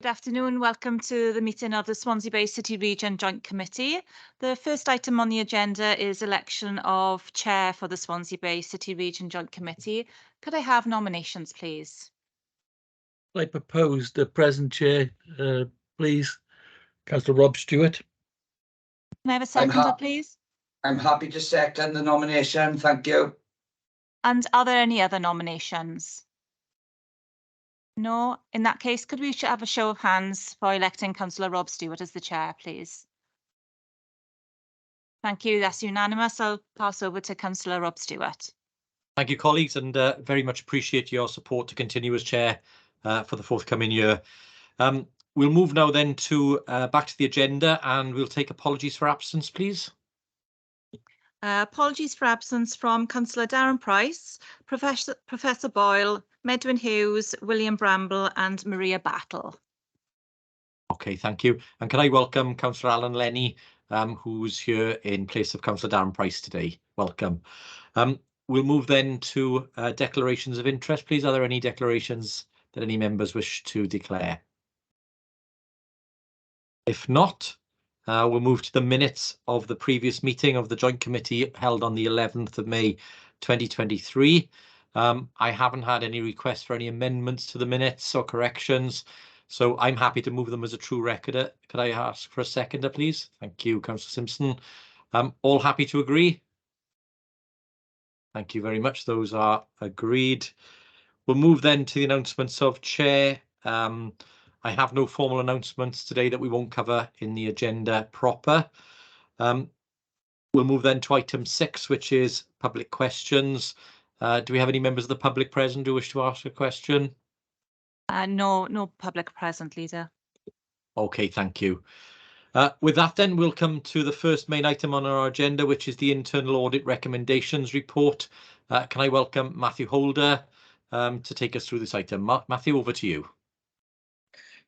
Good afternoon. Welcome to the meeting of the Swansea Bay City Region Joint Committee. The first item on the agenda is election of chair for the Swansea Bay City Region Joint Committee. Could I have nominations, please? I propose the present chair, please, Councillor Rob Stewart. Can I have a seconder, please? I'm happy to second the nomination. Thank you. And are there any other nominations? No. In that case, could we have a show of hands for electing Councillor Rob Stewart as the chair, please? Thank you. That's unanimous. I'll pass over to Councillor Rob Stewart. Thank you, colleagues, and very much appreciate your support to continue as chair for the forthcoming year. We'll move now then to back to the agenda, and we'll take apologies for absence, please. Apologies for absence from Councillor Darren Price, Professor Boyle, Medwyn Hughes, William Bramble and Maria Battle. Okay, thank you. And can I welcome Councillor Alan Lenny, who's here in place of Councillor Darren Price today. Welcome. We'll move then to declarations of interest, please. Are there any declarations that any members wish to declare? If not, we'll move to the minutes of the previous meeting of the Joint Committee held on the 11th of May 2023. I haven't had any requests for any amendments to the minutes or corrections, so I'm happy to move them as a true record. Could I ask for a seconder, please? Thank you, Councillor Simpson. All happy to agree? Thank you very much. Those are agreed. We'll move then to the announcements of chair. I have no formal announcements today that we won't cover in the agenda proper. We'll move then to item 6, which is public questions. Do we have any members of the public present who wish to ask a question? No public present, Leader. Okay, thank you. With that then, we'll come to the first main item on our agenda, which is the Internal Audit Recommendations Report. Can I welcome Matthew Holder to take us through this item? Matthew, over to you.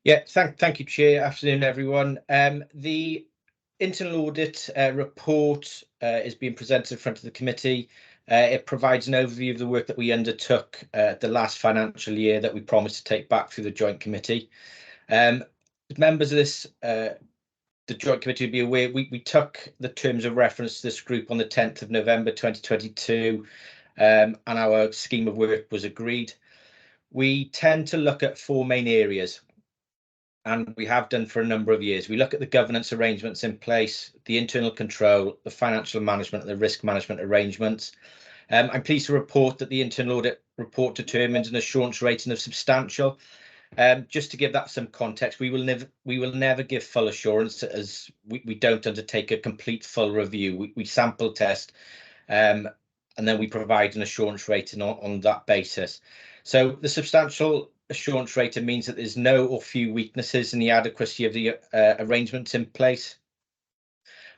Yeah, thank you, Chair. Afternoon, everyone. The internal audit report is being presented in front of the committee. It provides an overview of the work that we undertook the last financial year that we promised to take back through the Joint Committee. Members of this, the Joint Committee will be aware, we took the terms of reference to this group on the 10th of November 2022, and our scheme of work was agreed. We tend to look at 4 main areas, and we have done for a number of years. We look at the governance arrangements in place, the internal control, the financial management, and the risk management arrangements. I'm pleased to report that the internal audit report determines an assurance rating of substantial. Just to give that some context, we will never give full assurance, as we don't undertake a complete full review. We sample test, and then we provide an assurance rating on that basis. So the substantial assurance rating means that there's no or few weaknesses in the adequacy of the arrangements in place,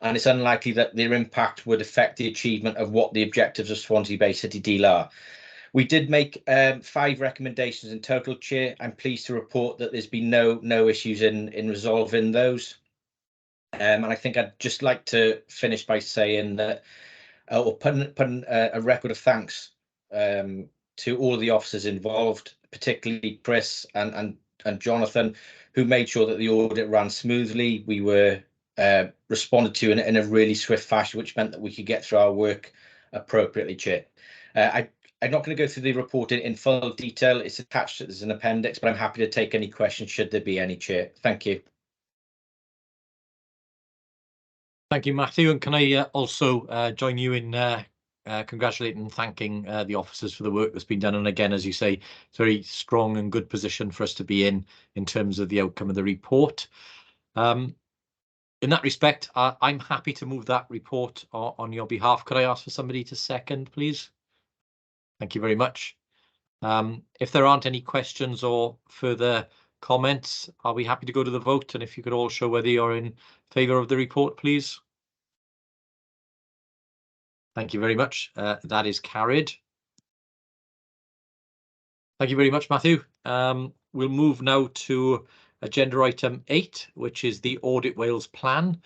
and it's unlikely that their impact would affect the achievement of what the objectives of Swansea Bay City Deal are. We did make 5 recommendations in total, Chair. I'm pleased to report that there's been no issues in resolving those, and I think I'd just like to finish by saying that, or putting a record of thanks to all of the officers involved, particularly Chris and Jonathan, who made sure that the audit ran smoothly. We were responded to in a really swift fashion, which meant that we could get through our work appropriately, Chair. I'm not going to go through the report in full detail. It's attached as an appendix, but I'm happy to take any questions should there be any, Chair. Thank you. Thank you, Matthew. And can I also join you in congratulating and thanking the officers for the work that's been done. And again, as you say, it's a very strong and good position for us to be in terms of the outcome of the report. In that respect, I'm happy to move that report on your behalf. Could I ask for somebody to second, please? Thank you very much. If there aren't any questions or further comments, are we happy to go to the vote? And if you could all show whether you're in favour of the report, please. Thank you very much. That is carried. Thank you very much, Matthew. We'll move now to agenda item 8, which is the Audit Wales plan.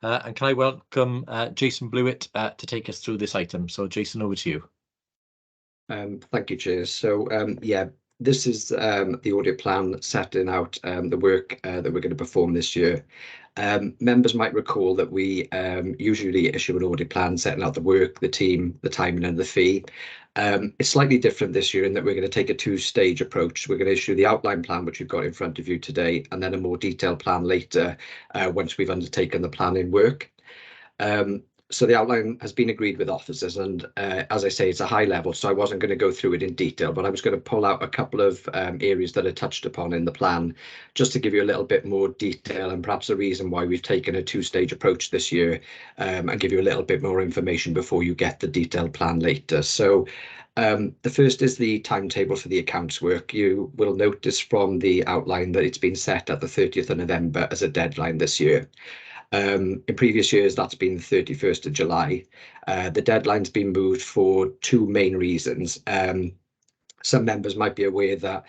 And can I welcome Jason Blewett to take us through this item? So, Jason, over to you. Thank you, Chair. So, yeah, this is the audit plan setting out the work that we're going to perform this year. Members might recall that we usually issue an audit plan setting out the work, the team, the timing and the fee. It's slightly different this year in that we're going to take a two-stage approach. We're going to issue the outline plan, which you've got in front of you today, and then a more detailed plan later once we've undertaken the planning work. So the outline has been agreed with officers, and as I say, it's a high level, so I wasn't going to go through it in detail, but I was going to pull out a couple of areas that are touched upon in the plan, just to give you a little bit more detail and perhaps a reason why we've taken a two-stage approach this year, and give you a little bit more information before you get the detailed plan later. So the first is the timetable for the accounts work. You will notice from the outline that it's been set at the 30th of November as a deadline this year. In previous years, that's been the 31st of July. The deadline's been moved for two main reasons. Some members might be aware that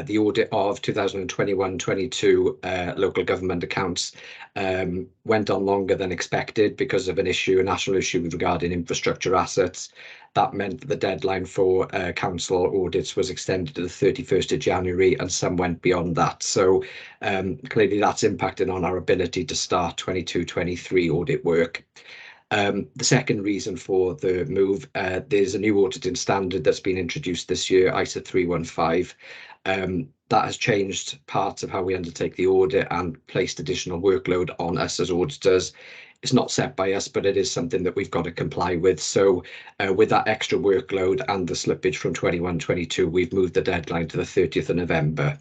the audit of 2021-22 local government accounts went on longer than expected because of a national issue regarding infrastructure assets. That meant that the deadline for council audits was extended to the 31st of January, and some went beyond that. So clearly that's impacting on our ability to start 22-23 audit work. The second reason for the move, there's a new auditing standard that's been introduced this year, ISA 315. That has changed parts of how we undertake the audit and placed additional workload on us as auditors. It's not set by us, but it is something that we've got to comply with. So with that extra workload and the slippage from 21-22, we've moved the deadline to the 30th of November.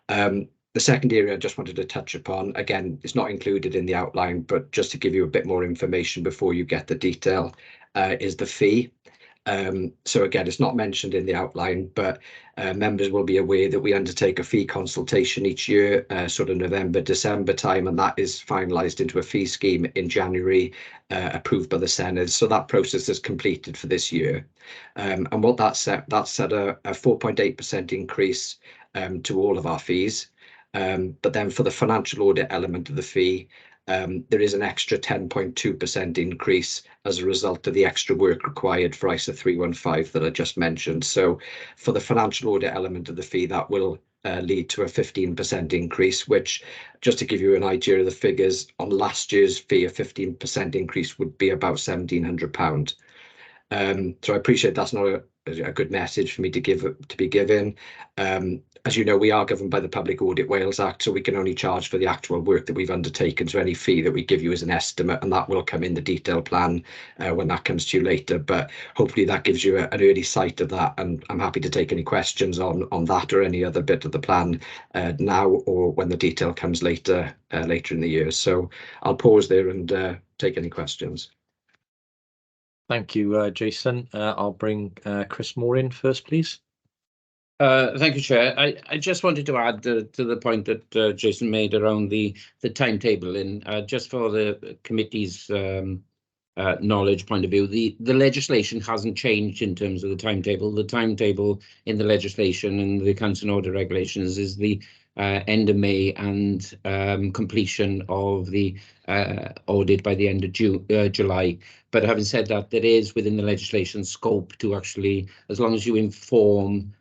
The second area I just wanted to touch upon, again, it's not included in the outline, but just to give you a bit more information before you get the detail, is the fee. So again, it's not mentioned in the outline, but members will be aware that we undertake a fee consultation each year, sort of November, December time, and that is finalised into a fee scheme in January, approved by the Senedd. So that process is completed for this year. And what that set a 4.8% increase to all of our fees. But then for the financial audit element of the fee, there is an extra 10.2% increase as a result of the extra work required for ISA 315 that I just mentioned. So for the financial audit element of the fee, that will lead to a 15% increase, which, just to give you an idea of the figures, on last year's fee, a 15% increase would be about £1,700. So I appreciate that's not a good message for me to be given. As you know, we are governed by the Public Audit Wales Act, so we can only charge for the actual work that we've undertaken. So any fee that we give you is an estimate, and that will come in the detailed plan when that comes to you later. But hopefully that gives you an early sight of that, and I'm happy to take any questions on that or any other bit of the plan now or when the detail comes later in the year. So I'll pause there and take any questions. Thank you, Jason. I'll bring Chris Moore in first, please. Thank you, Chair. I just wanted to add to the point that Jason made around the timetable, and just for the committee's knowledge point of view, the legislation hasn't changed in terms of the timetable. The timetable in the legislation and the Accounts and Audit Regulations is the end of May and completion of the audit by the end of July. But having said that, there is within the legislation scope to actually, as long as you inform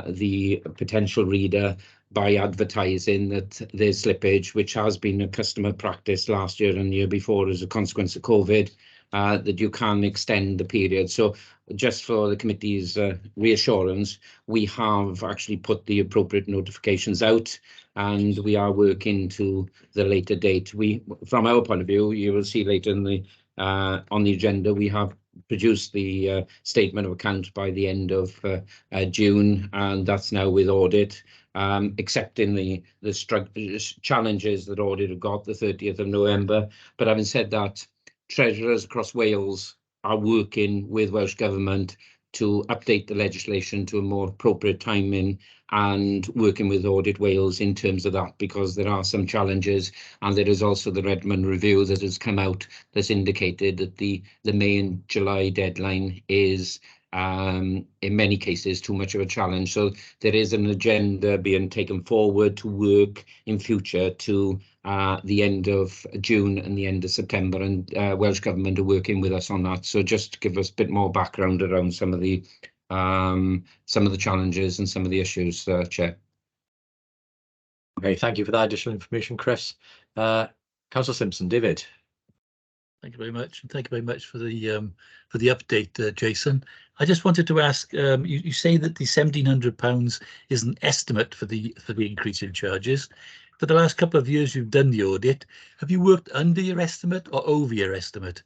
the potential reader by advertising that there's slippage, which has been a customer practice last year and the year before as a consequence of COVID, that you can extend the period. So just for the committee's reassurance, we have actually put the appropriate notifications out, and we are working to the later date. From our point of view, you will see later in the on the agenda, we have produced the statement of account by the end of June, and that's now with audit, accepting the challenges that audit have got the 30th of November. But having said that, treasurers across Wales are working with Welsh Government to update the legislation to a more appropriate timing, and working with Audit Wales in terms of that, because there are some challenges, and there is also the Redmond review that has come out that's indicated that the May and July deadline is in many cases too much of a challenge. So there is an agenda being taken forward to work in future to the end of June and the end of September, and Welsh Government are working with us on that. So just to give us a bit more background around some of the some of the challenges and some of the issues, Chair. Okay, thank you for that additional information, Chris. Councillor Simpson, David. Thank you very much, and thank you very much for the update, Jason. I just wanted to ask, you say that the £1,700 is an estimate for the increase in charges. For the last couple of years you've done the audit, have you worked under your estimate or over your estimate?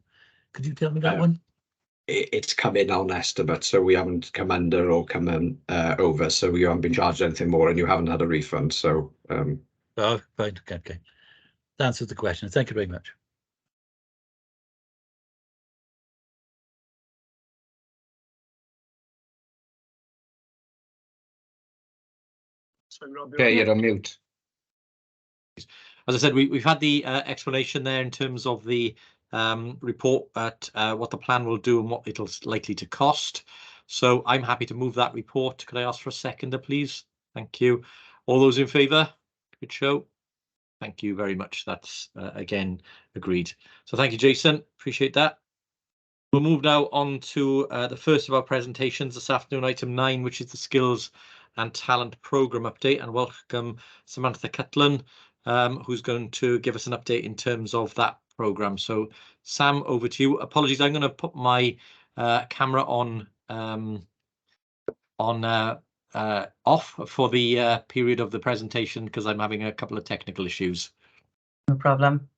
Could you tell me that one? It's come in on estimate, so we haven't come under or come in over, so you haven't been charged anything more and you haven't had a refund. So Oh, fine. Okay. That answers the question. Thank you very much. Okay, you're on mute. As I said, we've had the explanation there in terms of the report at what the plan will do and what it'll likely to cost. So I'm happy to move that report. Could I ask for a seconder, please? Thank you. All those in favour? Good show. Thank you very much. That's again agreed. So thank you, Jason. Appreciate that. We'll move now on to the first of our presentations this afternoon, item 9, which is the Skills and Talent Programme update, and welcome Samantha Cutlan, who's going to give us an update in terms of that programme. So Sam, over to you. Apologies, I'm going to put my camera on off for the period of the presentation because I'm having a couple of technical issues. No problem.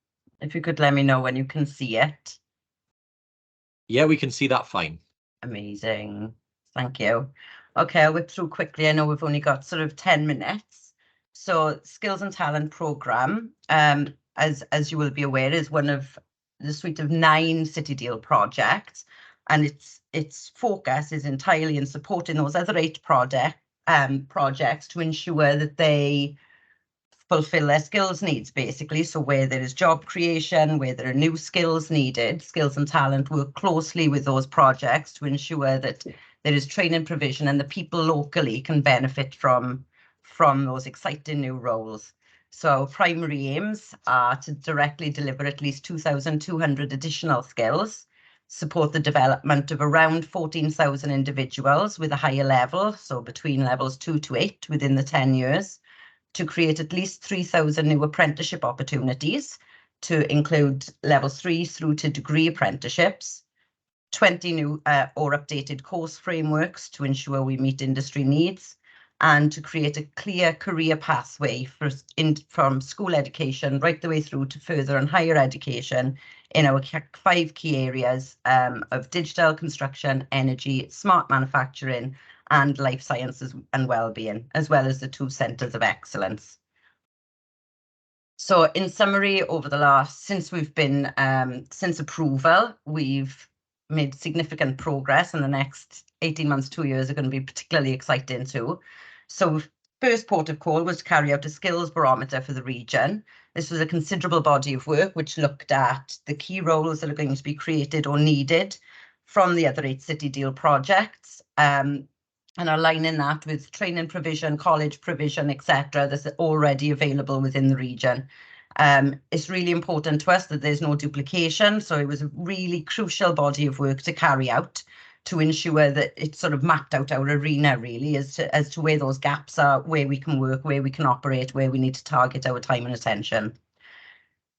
If you could let me know when you can see it. Yeah, we can see that fine. Amazing. Thank you. Okay, I'll whip through quickly. I know we've only got sort of 10 minutes. So Skills and Talent Programme, as you will be aware, is one of the suite of 9 City Deal projects. And its focus is entirely in supporting those other 8 projects to ensure that they fulfill their skills needs, basically. So where there is job creation, where there are new skills needed, Skills and Talent work closely with those projects to ensure that there is training provision and the people locally can benefit from those exciting new roles. So our primary aims are to directly deliver at least 2,200 additional skills, support the development of around 14,000 individuals with a higher level, so between levels 2 to 8 within the 10 years, to create at least 3,000 new apprenticeship opportunities, to include level 3 through to degree apprenticeships, 20 new or updated course frameworks to ensure we meet industry needs, and to create a clear career pathway from school education right the way through to further and higher education in our 5 key areas of digital, construction, energy, smart manufacturing, and life sciences and well-being, as well as the 2 centres of excellence. So in summary, over the since approval, we've made significant progress, and the next 18 months, 2 years are going to be particularly exciting too. So first port of call was to carry out a skills barometer for the region. This was a considerable body of work which looked at the key roles that are going to be created or needed from the other 8 City Deal projects, and aligning that with training provision, college provision, etc., that's already available within the region. It's really important to us that there's no duplication, so it was a really crucial body of work to carry out to ensure that it sort of mapped out our arena really as to where those gaps are, where we can work, where we can operate, where we need to target our time and attention.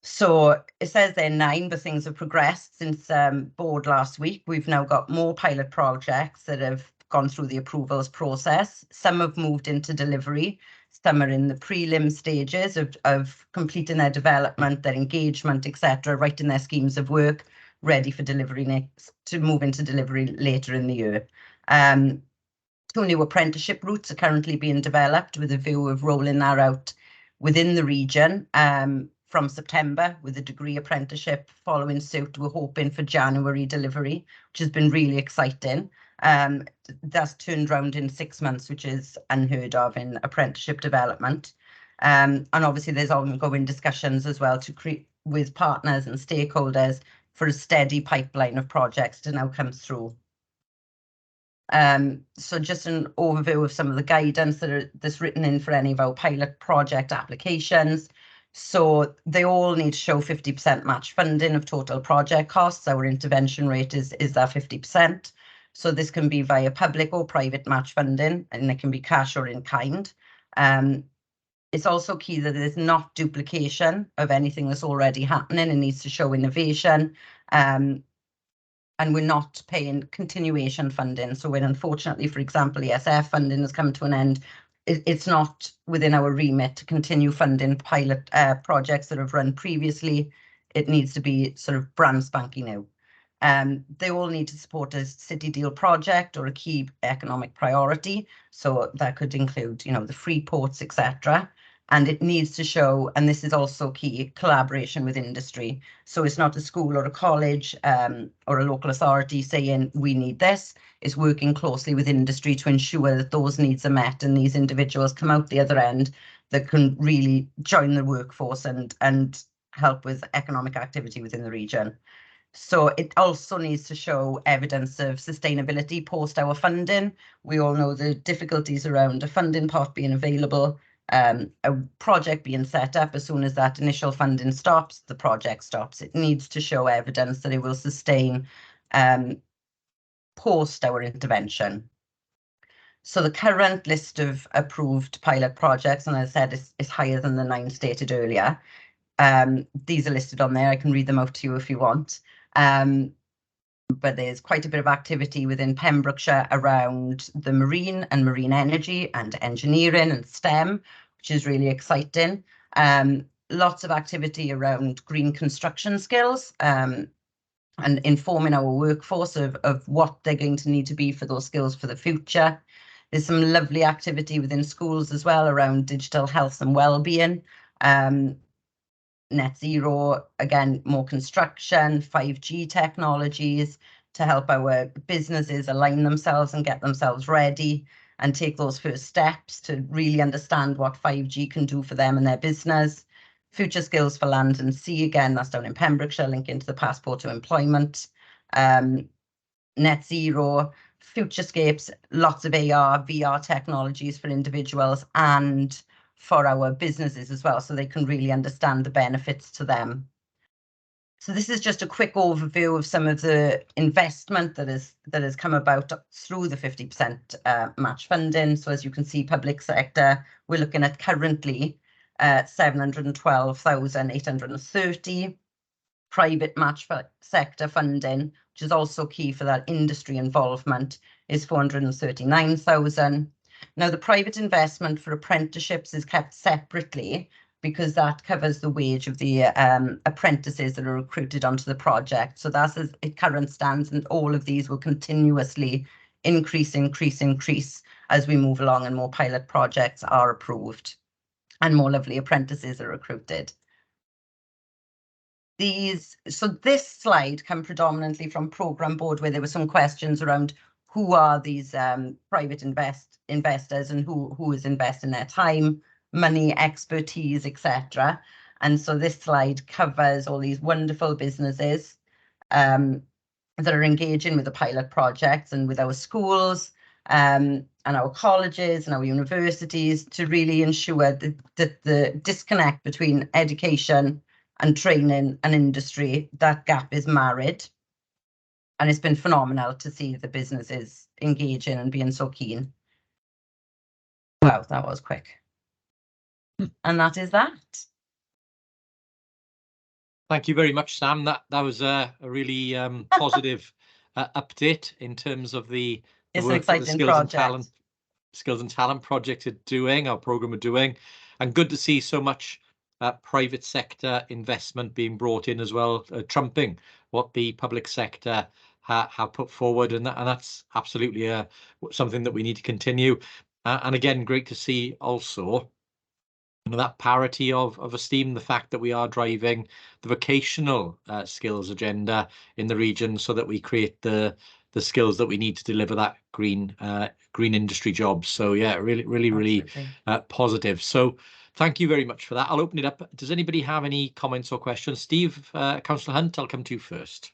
So it says there 9, but things have progressed since board last week. We've now got more pilot projects that have gone through the approvals process. Some have moved into delivery. Some are in the prelim stages of completing their development, their engagement, etc., writing their schemes of work, ready for delivery to move into delivery later in the year. 2 new apprenticeship routes are currently being developed with a view of rolling that out within the region from September, with a degree apprenticeship following suit. We're hoping for January delivery, which has been really exciting. That's turned around in 6 months, which is unheard of in apprenticeship development. And obviously there's ongoing discussions as well to create with partners and stakeholders for a steady pipeline of projects to now come through. So just an overview of some of the guidance that's written in for any of our pilot project applications. So they all need to show 50% match funding of total project costs. Our intervention rate is that 50%. So this can be via public or private match funding, and it can be cash or in kind. It's also key that there's not duplication of anything that's already happening. It needs to show innovation. And we're not paying continuation funding. So when, unfortunately, for example, ESF funding has come to an end, it's not within our remit to continue funding pilot projects that have run previously. It needs to be sort of brand spanking new. They all need to support a city deal project or a key economic priority. So that could include, you know, the free ports, etc. And it needs to show, and this is also key, collaboration with industry. So it's not a school or a college or a local authority saying we need this. It's working closely with industry to ensure that those needs are met and these individuals come out the other end that can really join the workforce and help with economic activity within the region. So it also needs to show evidence of sustainability post our funding. We all know the difficulties around a funding pot being available, a project being set up. As soon as that initial funding stops, the project stops. It needs to show evidence that it will sustain post our intervention. So the current list of approved pilot projects, and as I said, is higher than the 9 stated earlier. These are listed on there. I can read them out to you if you want. But there's quite a bit of activity within Pembrokeshire around the marine and marine energy and engineering and STEM, which is really exciting. Lots of activity around green construction skills and informing our workforce of what they're going to need to be for those skills for the future. There's some lovely activity within schools as well around digital health and well-being. Net zero, again, more construction, 5G technologies to help our businesses align themselves and get themselves ready and take those first steps to really understand what 5G can do for them and their business. Future skills for land and sea, again, that's down in Pembrokeshire, linking to the passport to employment. Net zero, futurescapes, lots of AR, VR technologies for individuals and for our businesses as well, so they can really understand the benefits to them. So this is just a quick overview of some of the investment that has come about through the 50% match funding. So as you can see, public sector, we're looking at currently 712,830. Private match sector funding, which is also key for that industry involvement, is 439,000. Now, the private investment for apprenticeships is kept separately because that covers the wage of the apprentices that are recruited onto the project. So that's as it current stands, and all of these will continuously increase as we move along and more pilot projects are approved and more lovely apprentices are recruited. So this slide come predominantly from Programme Board, where there were some questions around who are these private investors and who is investing their time, money, expertise, etc. And so this slide covers all these wonderful businesses that are engaging with the pilot projects and with our schools and our colleges and our universities to really ensure that the disconnect between education and training and industry, that gap is married. And it's been phenomenal to see the businesses engaging and being so keen. Wow, that was quick. And that is that. Thank you very much, Sam. That was a really positive update in terms of the work that the Skills and Talent project are doing, our programme are doing, and good to see so much private sector investment being brought in as well, trumping what the public sector have put forward, and that's absolutely something that we need to continue. And again, great to see also that parity of esteem, the fact that we are driving the vocational skills agenda in the region so that we create the skills that we need to deliver that green industry jobs. So yeah, really positive. So thank you very much for that. I'll open it up. Does anybody have any comments or questions? Steve, Councillor Hunt, I'll come to you first.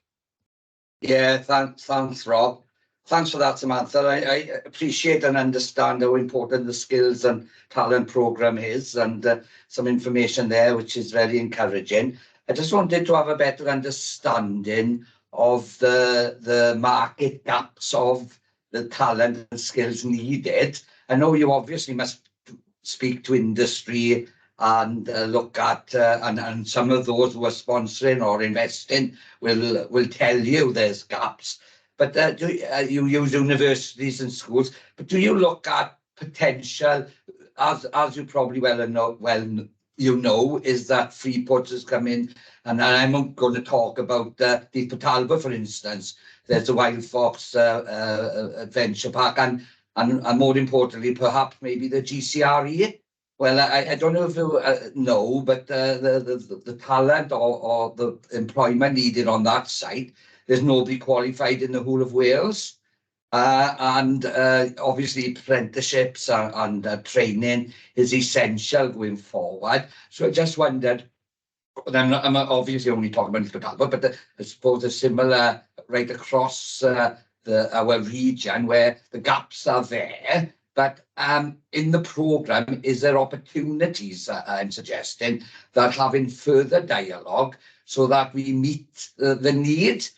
Yeah, thanks, Rob. Thanks for that, Samantha. I appreciate and understand how important the Skills and Talent programme is, and some information there, which is very encouraging. I just wanted to have a better understanding of the market gaps of the talent and skills needed. I know you obviously must speak to industry and look at and some of those who are sponsoring or investing will tell you there's gaps. But you use universities and schools. But do you look at potential, as you probably know, is that Freeport has come in, and I'm going to talk about the Talbot, for instance. There's a Wild Fox Adventure Park, and more importantly, perhaps maybe the GCRE. Well, I don't know if you know, but the talent or the employment needed on that site, there's nobody qualified in the whole of Wales. And obviously apprenticeships and training is essential going forward. So I just wondered, and I'm obviously only talking about Talbot, but I suppose a similar right across our region where the gaps are there. But in the programme, is there opportunities, I'm suggesting, that having further dialogue so that we meet the need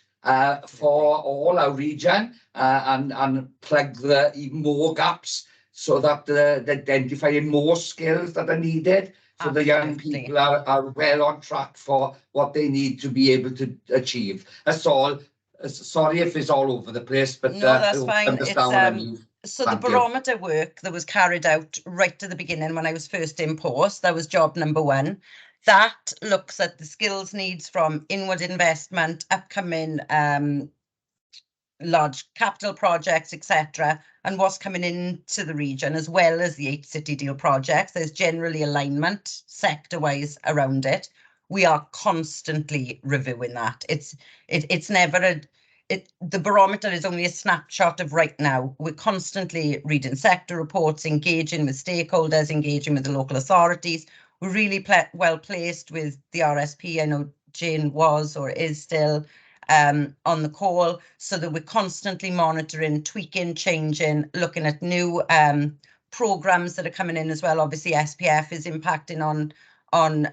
for all our region and plug even more gaps so that identifying more skills that are needed, so the young people are well on track for what they need to be able to achieve. That's all. Sorry if it's all over the place, but no, that's fine. Understand what I mean. So the barometer work that was carried out right at the beginning when I was first in post, that was job number 1. That looks at the skills needs from inward investment, upcoming large capital projects, etc., and what's coming into the region, as well as the 8 city deal projects. There's generally alignment sector-wise around it. We are constantly reviewing that. It's never the barometer is only a snapshot of right now. We're constantly reading sector reports, engaging with stakeholders, engaging with the local authorities. We're really well placed with the RSP. I know Jane was or is still on the call, so that we're constantly monitoring, tweaking, changing, looking at new programs that are coming in as well. Obviously, SPF is impacting on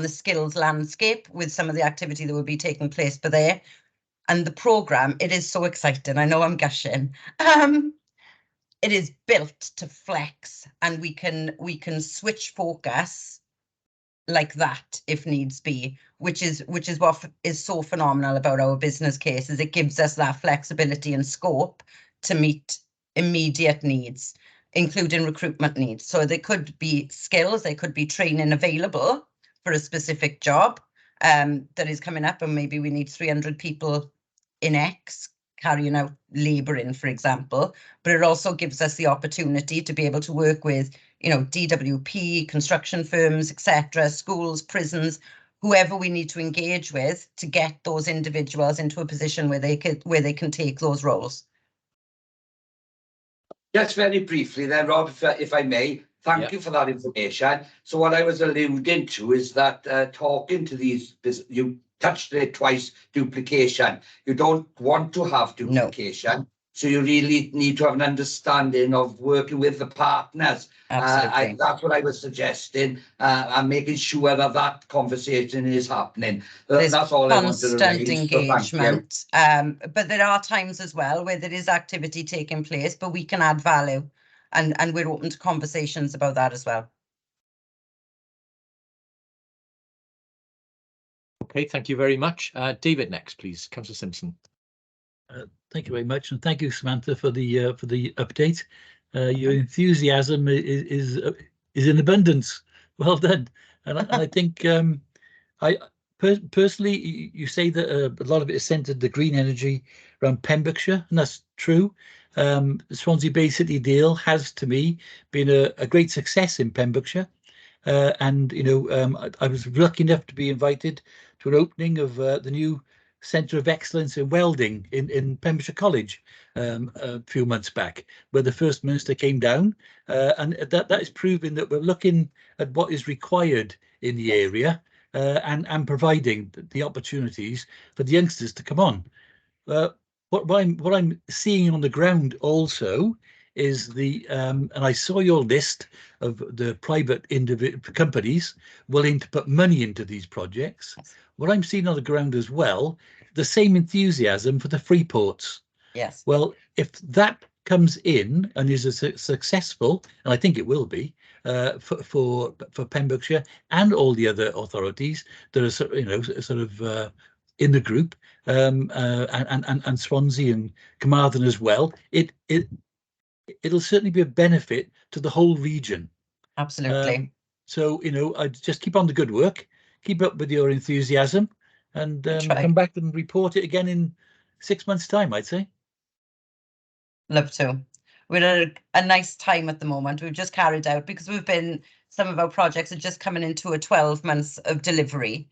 the skills landscape with some of the activity that will be taking place for there. And the programme, it is so exciting. I know I'm gushing. It is built to flex, and we can switch focus like that if needs be, which is what is so phenomenal about our business case, is it gives us that flexibility and scope to meet immediate needs, including recruitment needs. So there could be skills, there could be training available for a specific job that is coming up, and maybe we need 300 people in X carrying out labouring, for example, but it also gives us the opportunity to be able to work with, you know, DWP, construction firms, etc., schools, prisons, whoever we need to engage with to get those individuals into a position where they can take those roles. Just very briefly then, Rob, if I may, thank you for that information. So what I was alluding to is that talking to these, you touched it twice, duplication. You don't want to have duplication. No. So you really need to have an understanding of working with the partners. Absolutely. That's what I was suggesting, and making sure that conversation is happening. That's all I wanted to raise. Constant engagement. So but there are times as well where there is activity taking place, but we can add value, and we're open to conversations about that as well. Okay, thank you very much. David, next, please. Councillor Simpson. Thank you very much, and thank you, Samantha, for the update. Your enthusiasm is in abundance. Well done. And I think personally, you say that a lot of it is centred the green energy around Pembrokeshire, and that's true. The Swansea Bay City deal has, to me, been a great success in Pembrokeshire. And you know, I was lucky enough to be invited to an opening of the new Centre of Excellence in Welding in Pembrokeshire College a few months back, where the First Minister came down, and that is proving that we're looking at what is required in the area and providing the opportunities for the youngsters to come on. What I'm seeing on the ground also is and I saw your list of the private companies willing to put money into these projects. Yes. What I'm seeing on the ground as well, the same enthusiasm for the free ports. Yes. Well, if that comes in and is successful, and I think it will be, for Pembrokeshire and all the other authorities that are in the group, and Swansea and Carmarthen as well, it'll certainly be a benefit to the whole region. Absolutely. So I just keep on the good work, keep up with your enthusiasm, and come back and report it again in 6 months' time, I'd say. Love to. We're at a nice time at the moment. We've just carried out, because some of our projects are just coming into a 12 months of delivery.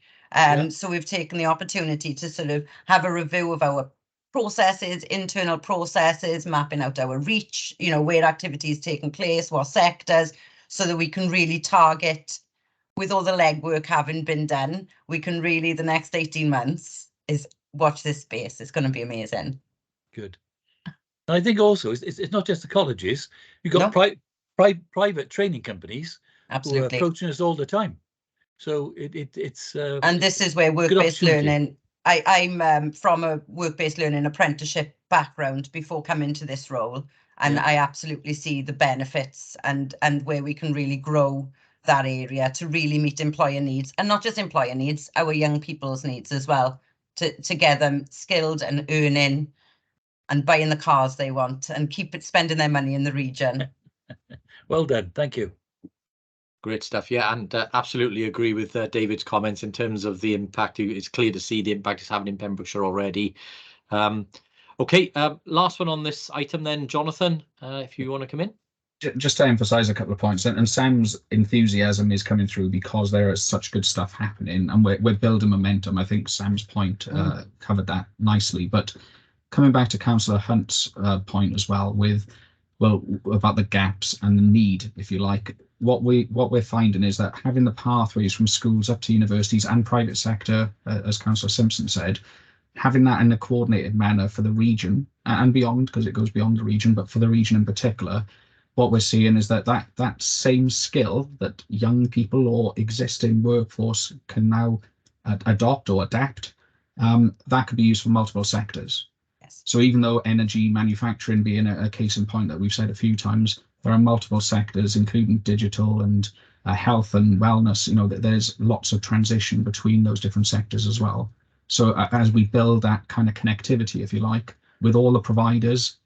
So we've taken the opportunity to sort of have a review of our processes, internal processes, mapping out our reach, where activity is taking place, what sectors, so that we can really target, with all the legwork having been done, we can really, the next 18 months is watch this space. It's going to be amazing. Good. And I think also it's not just the colleges. You've got private training companies who are approaching us all the time. So it's and this is where work-based learning. I'm from a work-based learning apprenticeship background before coming to this role, and I absolutely see the benefits and where we can really grow that area to really meet employer needs, and not just employer needs, our young people's needs as well, to get them skilled and earning and buying the cars they want and keep spending their money in the region. Well done, thank you. Great stuff, yeah, and absolutely agree with David's comments in terms of the impact. It's clear to see the impact it's having in Pembrokeshire already. Okay, last one on this item then, Jonathan, if you want to come in. Just to emphasize a couple of points, and Sam's enthusiasm is coming through because there is such good stuff happening, and we're building momentum. I think Sam's point covered that nicely, but coming back to Councillor Hunt's point as well, about the gaps and the need, if you like, what we're finding is that having the pathways from schools up to universities and private sector, as Councillor Simpson said, having that in a coordinated manner for the region and beyond, because it goes beyond the region, but for the region in particular, what we're seeing is that same skill that young people or existing workforce can now adopt or adapt, that could be used for multiple sectors. Yes. So even though energy, manufacturing being a case in point that we've said a few times, there are multiple sectors, including digital and health and wellness, that there's lots of transition between those different sectors as well. So as we build that kind of connectivity, if you like, with all the providers,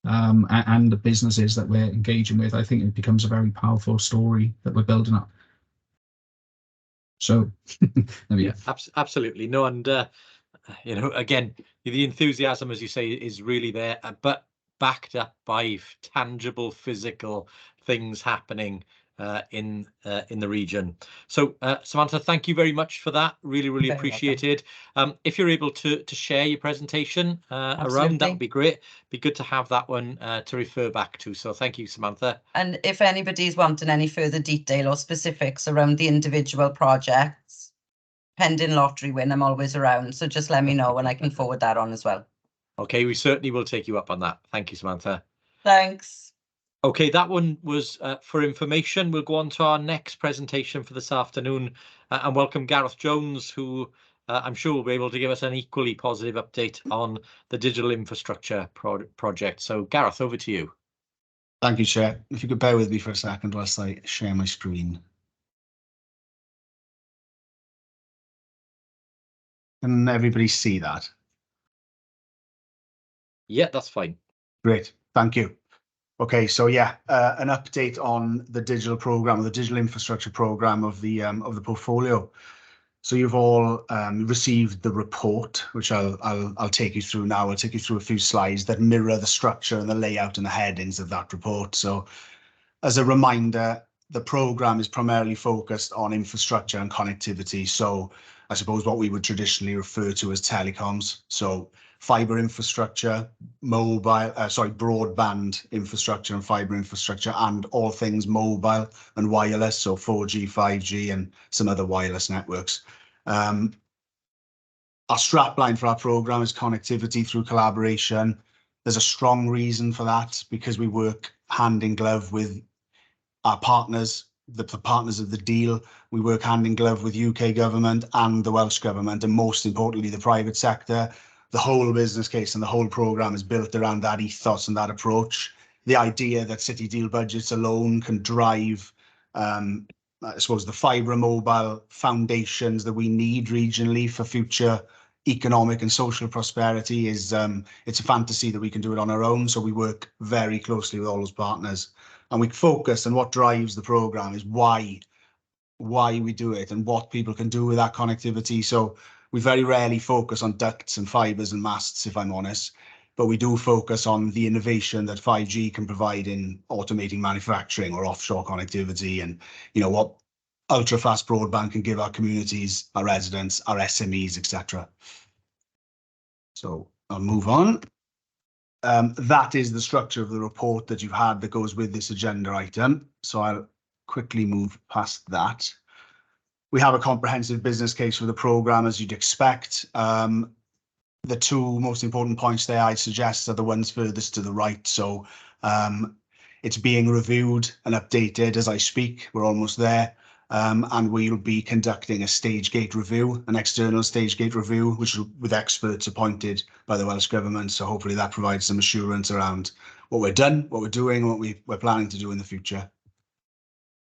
and the businesses that we're engaging with, I think it becomes a very powerful story that we're building up. So, absolutely. No, and again, the enthusiasm, as you say, is really there, but backed up by tangible, physical things happening in the region. So Samantha, thank you very much for that. Really appreciated. If you're able to share your presentation around, that would be great. Be good to have that one to refer back to. So thank you, Samantha. And if anybody's wanting any further detail or specifics around the individual projects, pending lottery win, I'm always around. So just let me know and I can forward that on as well. Okay, we certainly will take you up on that. Thank you, Samantha. Thanks. Okay, that one was for information. We'll go on to our next presentation for this afternoon and welcome Gareth Jones, who I'm sure will be able to give us an equally positive update on the digital infrastructure project. So Gareth, over to you. Thank you, Chair. If you could bear with me for a second whilst I share my screen. Can everybody see that? Yeah, that's fine. Great, thank you. Okay, so yeah, an update on the digital program, the digital infrastructure program of the portfolio. So you've all received the report, which I'll take you through now. I'll take you through a few slides that mirror the structure and the layout and the headings of that report. So as a reminder, the program is primarily focused on infrastructure and connectivity. So I suppose what we would traditionally refer to as telecoms. So fiber infrastructure, broadband infrastructure and fiber infrastructure, and all things mobile and wireless, so 4G, 5G, and some other wireless networks. Our strapline for our program is connectivity through collaboration. There's a strong reason for that, because we work hand in glove with our partners, the partners of the deal. We work hand in glove with UK government and the Welsh government, and most importantly, the private sector. The whole business case and the whole programme is built around that ethos and that approach. The idea that city deal budgets alone can drive, I suppose, the fibre mobile foundations that we need regionally for future economic and social prosperity is, it's a fantasy that we can do it on our own. So we work very closely with all those partners, and we focus, and what drives the programme is why we do it and what people can do with that connectivity. So we very rarely focus on ducts and fibres and masts, if I'm honest, but we do focus on the innovation that 5G can provide in automating manufacturing or offshore connectivity, and what ultra fast broadband can give our communities, our residents, our SMEs, etc. So I'll move on. That is the structure of the report that you've had that goes with this agenda item. So I'll quickly move past that. We have a comprehensive business case for the programme, as you'd expect. The two most important points there, I suggest, are the ones furthest to the right. So it's being reviewed and updated as I speak. We're almost there. And we'll be conducting a stage gate review, an external stage gate review, which with experts appointed by the Welsh Government. So hopefully that provides some assurance around what we're done, what we're doing, and what we're planning to do in the future.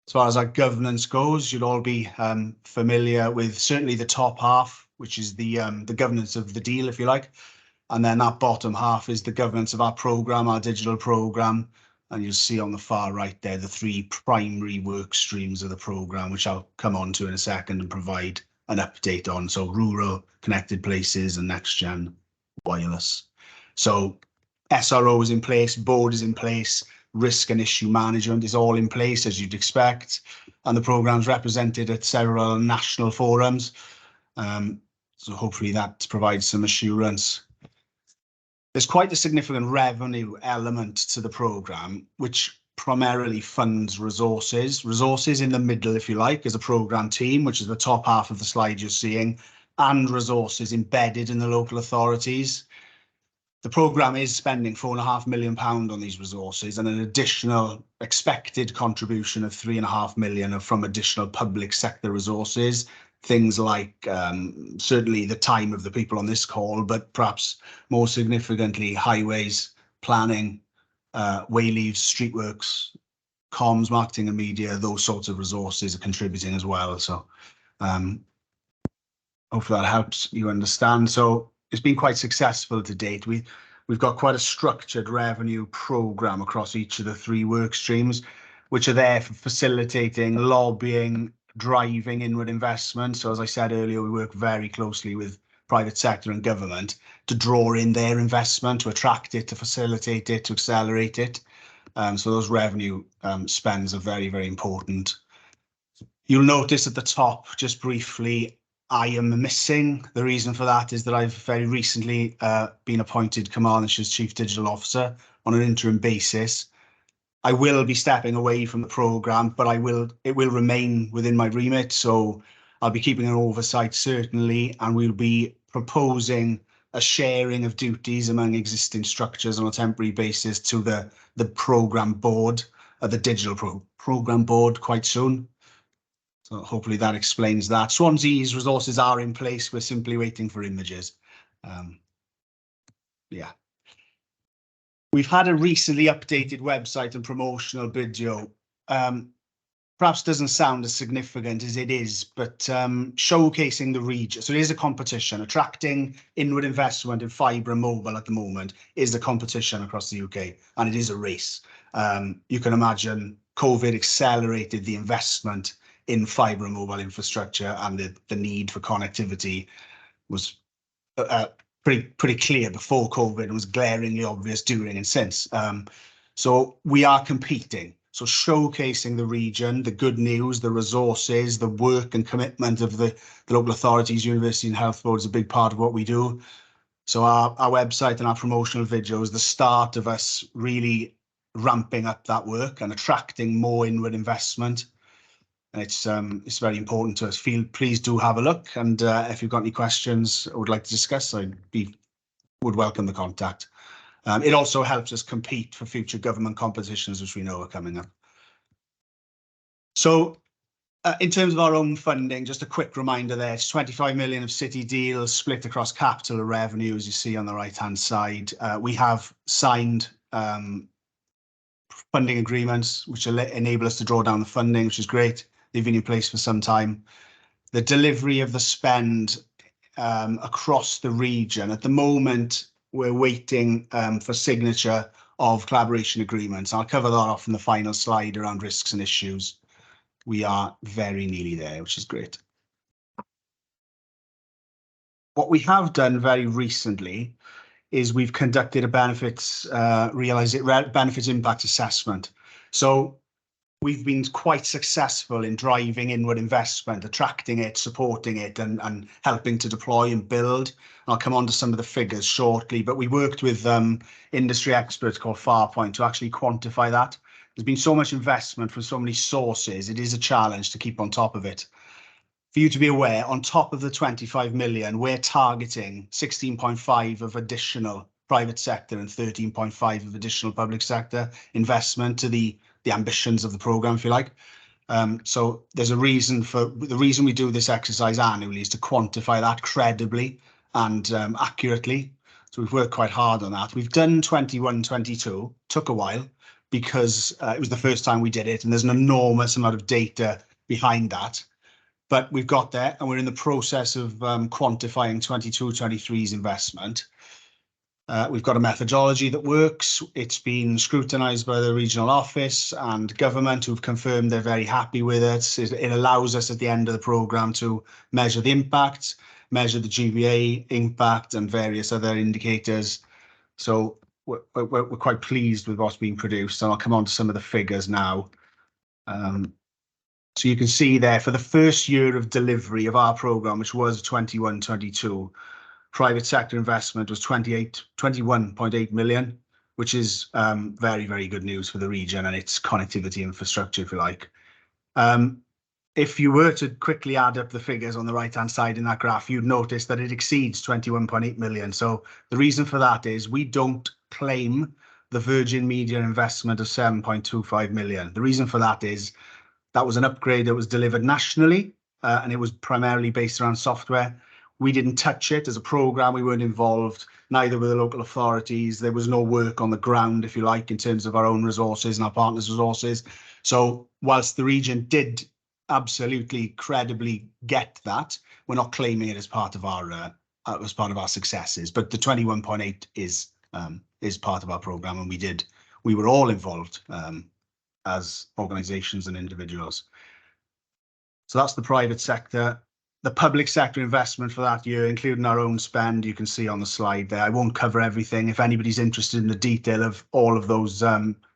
As far as our governance goes, you'll all be familiar with certainly the top half, which is the governance of the deal, if you like. And then that bottom half is the governance of our programme, our digital programme. And you'll see on the far right there the three primary work streams of the programme, which I'll come on to in a second and provide an update on. So rural, connected places, and next-gen wireless. So SRO is in place, board is in place, risk and issue management is all in place, as you'd expect. And the programme's represented at several national forums. So hopefully that provides some assurance. There's quite a significant revenue element to the programme, which primarily funds resources. Resources in the middle, if you like, is a programme team, which is the top half of the slide you're seeing, and resources embedded in the local authorities. The programme is spending £4.5 million on these resources, and an additional expected contribution of £3.5 million from additional public sector resources. Things like certainly the time of the people on this call, but perhaps more significantly, highways, planning, wayleaves, streetworks, comms, marketing and media, those sorts of resources are contributing as well. So hopefully that helps you understand. So it's been quite successful to date. We've got quite a structured revenue programme across each of the three work streams, which are there for facilitating, lobbying, driving inward investment. So as I said earlier, we work very closely with private sector and government to draw in their investment, to attract it, to facilitate it, to accelerate it. So those revenue spends are very, very important. You'll notice at the top, just briefly, I am missing. The reason for that is that I've very recently been appointed Carmarthenshire Chief Digital Officer on an interim basis. I will be stepping away from the programme, but it will remain within my remit. So I'll be keeping an oversight, certainly, and we'll be proposing a sharing of duties among existing structures on a temporary basis to the programme board, the digital programme board quite soon. So hopefully that explains that. Swansea's resources are in place. We're simply waiting for images. Yeah. We've had a recently updated website and promotional video. Perhaps doesn't sound as significant as it is, but showcasing the region. So it is a competition. Attracting inward investment in fibre and mobile at the moment is a competition across the UK, and it is a race. You can imagine COVID accelerated the investment in fibre and mobile infrastructure, and the need for connectivity was pretty clear before COVID and was glaringly obvious during and since. So we are competing. So showcasing the region, the good news, the resources, the work and commitment of the local authorities, university and health board is a big part of what we do. So our website and our promotional video is the start of us really ramping up that work and attracting more inward investment. And it's very important to us. Please do have a look, and if you've got any questions or would like to discuss, would welcome the contact. It also helps us compete for future government competitions, which we know are coming up. So in terms of our own funding, just a quick reminder there, it's 25 million of city deals split across capital and revenue, as you see on the right-hand side. We have signed funding agreements, which enable us to draw down the funding, which is great. They've been in place for some time. The delivery of the spend across the region, at the moment, we're waiting for signature of collaboration agreements. I'll cover that off in the final slide around risks and issues. We are very nearly there, which is great. What we have done very recently is we've conducted a benefits impact assessment. So we've been quite successful in driving inward investment, attracting it, supporting it, and helping to deploy and build. I'll come on to some of the figures shortly, but we worked with industry experts called Farpoint to actually quantify that. There's been so much investment from so many sources, it is a challenge to keep on top of it. For you to be aware, on top of the 25 million, we're targeting 16.5 of additional private sector and 13.5 of additional public sector investment to the ambitions of the programme, if you like. So there's a reason the reason we do this exercise annually is to quantify that credibly and accurately. So we've worked quite hard on that. We've done 21-22, took a while because it was the first time we did it, and there's an enormous amount of data behind that. But we've got there, and we're in the process of quantifying 22-23's investment. We've got a methodology that works. It's been scrutinised by the regional office and government, who've confirmed they're very happy with it. It allows us at the end of the programme to measure the impact, measure the GVA impact and various other indicators. So we're quite pleased with what's being produced, and I'll come on to some of the figures now. So you can see there, for the first year of delivery of our programme, which was 21-22, private sector investment was 21.8 million, which is very, very good news for the region and its connectivity infrastructure, if you like. If you were to quickly add up the figures on the right-hand side in that graph, you'd notice that it exceeds 21.8 million. So the reason for that is we don't claim the Virgin Media investment of 7.25 million. The reason for that is that was an upgrade that was delivered nationally, and it was primarily based around software. We didn't touch it as a programme. We weren't involved, neither with the local authorities. There was no work on the ground, if you like, in terms of our own resources and our partners' resources. So whilst the region did absolutely credibly get that, we're not claiming it as part of our successes. But the 21.8 is part of our programme, and we were all involved as organisations and individuals. So that's the private sector. The public sector investment for that year, including our own spend, you can see on the slide there. I won't cover everything. If anybody's interested in the detail of all of those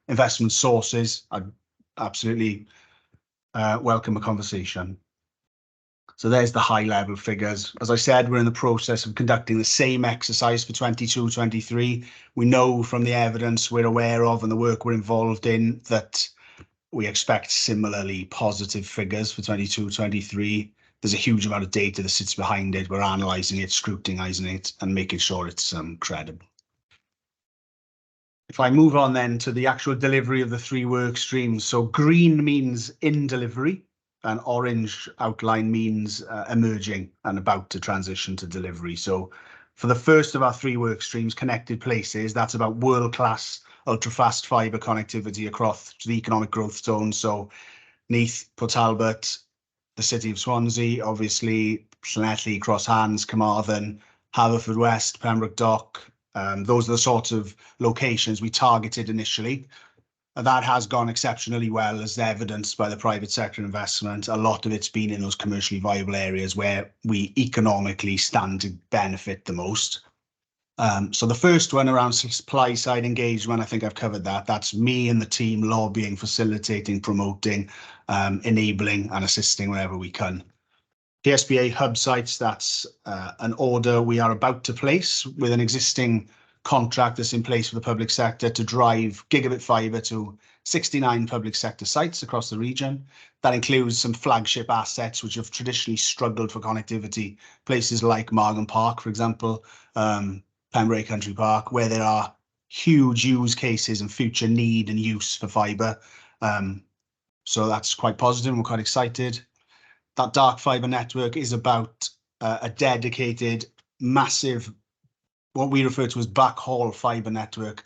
investment sources, I'd absolutely welcome a conversation. So there's the high level figures. As I said, we're in the process of conducting the same exercise for 22-23. We know from the evidence we're aware of and the work we're involved in that we expect similarly positive figures for 22-23. There's a huge amount of data that sits behind it. We're analysing it, scrutinising it, and making sure it's credible. If I move on then to the actual delivery of the 3 work streams. So green means in delivery, and orange outline means emerging and about to transition to delivery. So for the first of our 3 work streams, Connected Places, that's about world-class ultra-fast fibre connectivity across the economic growth zone. So Neath, Port Talbot, the city of Swansea, obviously, Llanelli, Crosshands, Carmarthen, Haverfordwest, Pembroke Dock. Those are the sorts of locations we targeted initially. And that has gone exceptionally well, as evidenced by the private sector investment. A lot of it's been in those commercially viable areas where we economically stand to benefit the most. So the first one around supply side engagement, I think I've covered that. That's me and the team lobbying, facilitating, promoting, enabling and assisting wherever we can. PSBA hub sites, that's an order we are about to place with an existing contract that's in place for the public sector to drive gigabit fibre to 69 public sector sites across the region. That includes some flagship assets which have traditionally struggled for connectivity, places like Margam Park, for example, Pembrey Country Park, where there are huge use cases and future need and use for fibre. So that's quite positive. We're quite excited. That dark fibre network is about a dedicated, massive, what we refer to as backhaul fibre network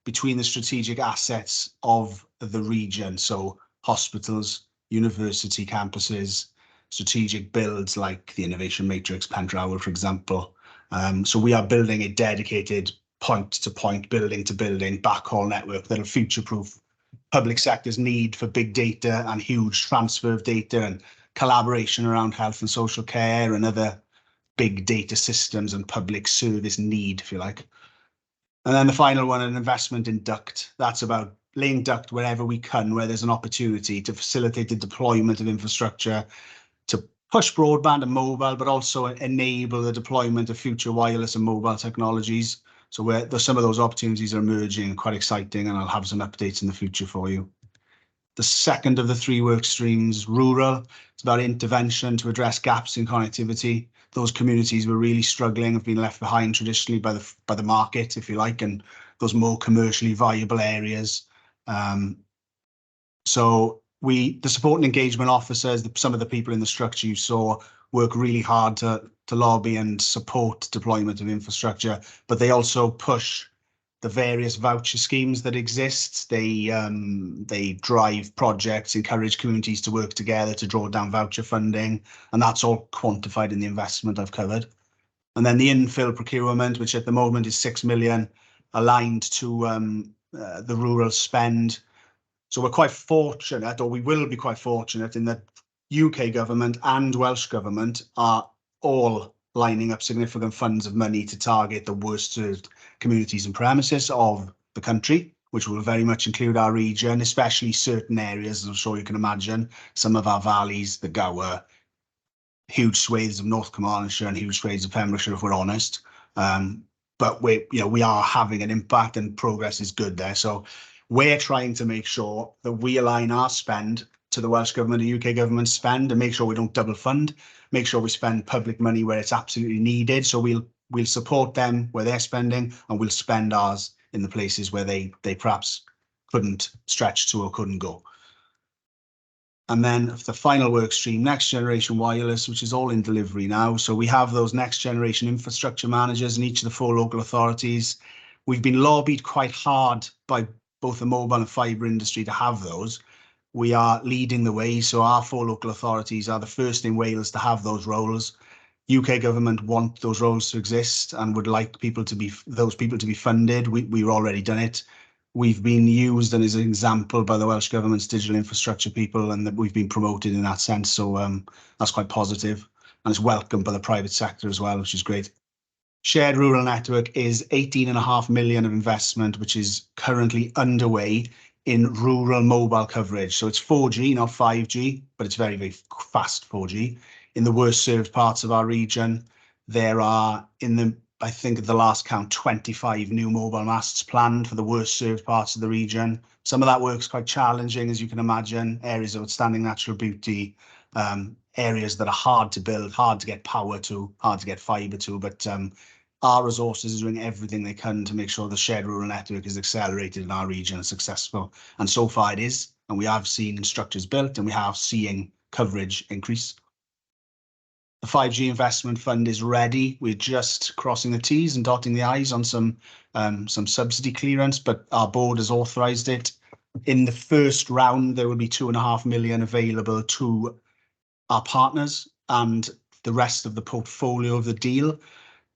between the strategic assets of the region. So hospitals, university campuses, strategic builds like the Innovation Matrix, Pendrawl, for example. So we are building a dedicated point-to-point, building-to-building backhaul network that'll future-proof public sector's need for big data and huge transfer of data and collaboration around health and social care and other big data systems and public service need, if you like. And then the final one, an investment in duct. That's about laying duct wherever we can, where there's an opportunity to facilitate the deployment of infrastructure, to push broadband and mobile, but also enable the deployment of future wireless and mobile technologies. So where some of those opportunities are emerging, quite exciting, and I'll have some updates in the future for you. The second of the 3 work streams, rural, it's about intervention to address gaps in connectivity. Those communities were really struggling, have been left behind traditionally by the market, if you like, and those more commercially viable areas. So the support and engagement officers, some of the people in the structure you saw, work really hard to lobby and support deployment of infrastructure, but they also push the various voucher schemes that exist. They drive projects, encourage communities to work together to draw down voucher funding, and that's all quantified in the investment I've covered. And then the infill procurement, which at the moment is 6 million, aligned to the rural spend. So we're quite fortunate, or we will be quite fortunate, in that UK government and Welsh government are all lining up significant funds of money to target the worst served communities and premises of the country, which will very much include our region, especially certain areas, as I'm sure you can imagine, some of our valleys, the Gower, huge swathes of North Carmarthenshire and huge swathes of Pembrokeshire, if we're honest. But we are having an impact and progress is good there. So we're trying to make sure that we align our spend to the Welsh Government and UK Government spend and make sure we don't double fund, make sure we spend public money where it's absolutely needed. So we'll support them where they're spending and we'll spend ours in the places where they perhaps couldn't stretch to or couldn't go. And then the final work stream, next generation wireless, which is all in delivery now. So we have those next generation infrastructure managers in each of the 4 local authorities. We've been lobbied quite hard by both the mobile and fibre industry to have those. We are leading the way. So our 4 local authorities are the first in Wales to have those roles. UK government want those roles to exist and would like those people to be funded. We've already done it. We've been used and as an example by the Welsh Government's digital infrastructure people, and that we've been promoted in that sense. So that's quite positive, and it's welcomed by the private sector as well, which is great. Shared Rural Network is 18.5 million of investment, which is currently underway in rural mobile coverage. So it's 4G, not 5G, but it's very, very fast 4G. In the worst served parts of our region, there are, I think at the last count, 25 new mobile masts planned for the worst served parts of the region. Some of that work's quite challenging, as you can imagine, areas of outstanding natural beauty, areas that are hard to build, hard to get power to, hard to get fibre to, but our resources are doing everything they can to make sure the shared rural network is accelerated in our region and successful. And so far it is, and we have seen structures built and we have seeing coverage increase. The 5G investment fund is ready. We're just crossing the T's and dotting the I's on some subsidy clearance, but our board has authorised it. In the first round, there will be 2.5 million available to our partners and the rest of the portfolio of the deal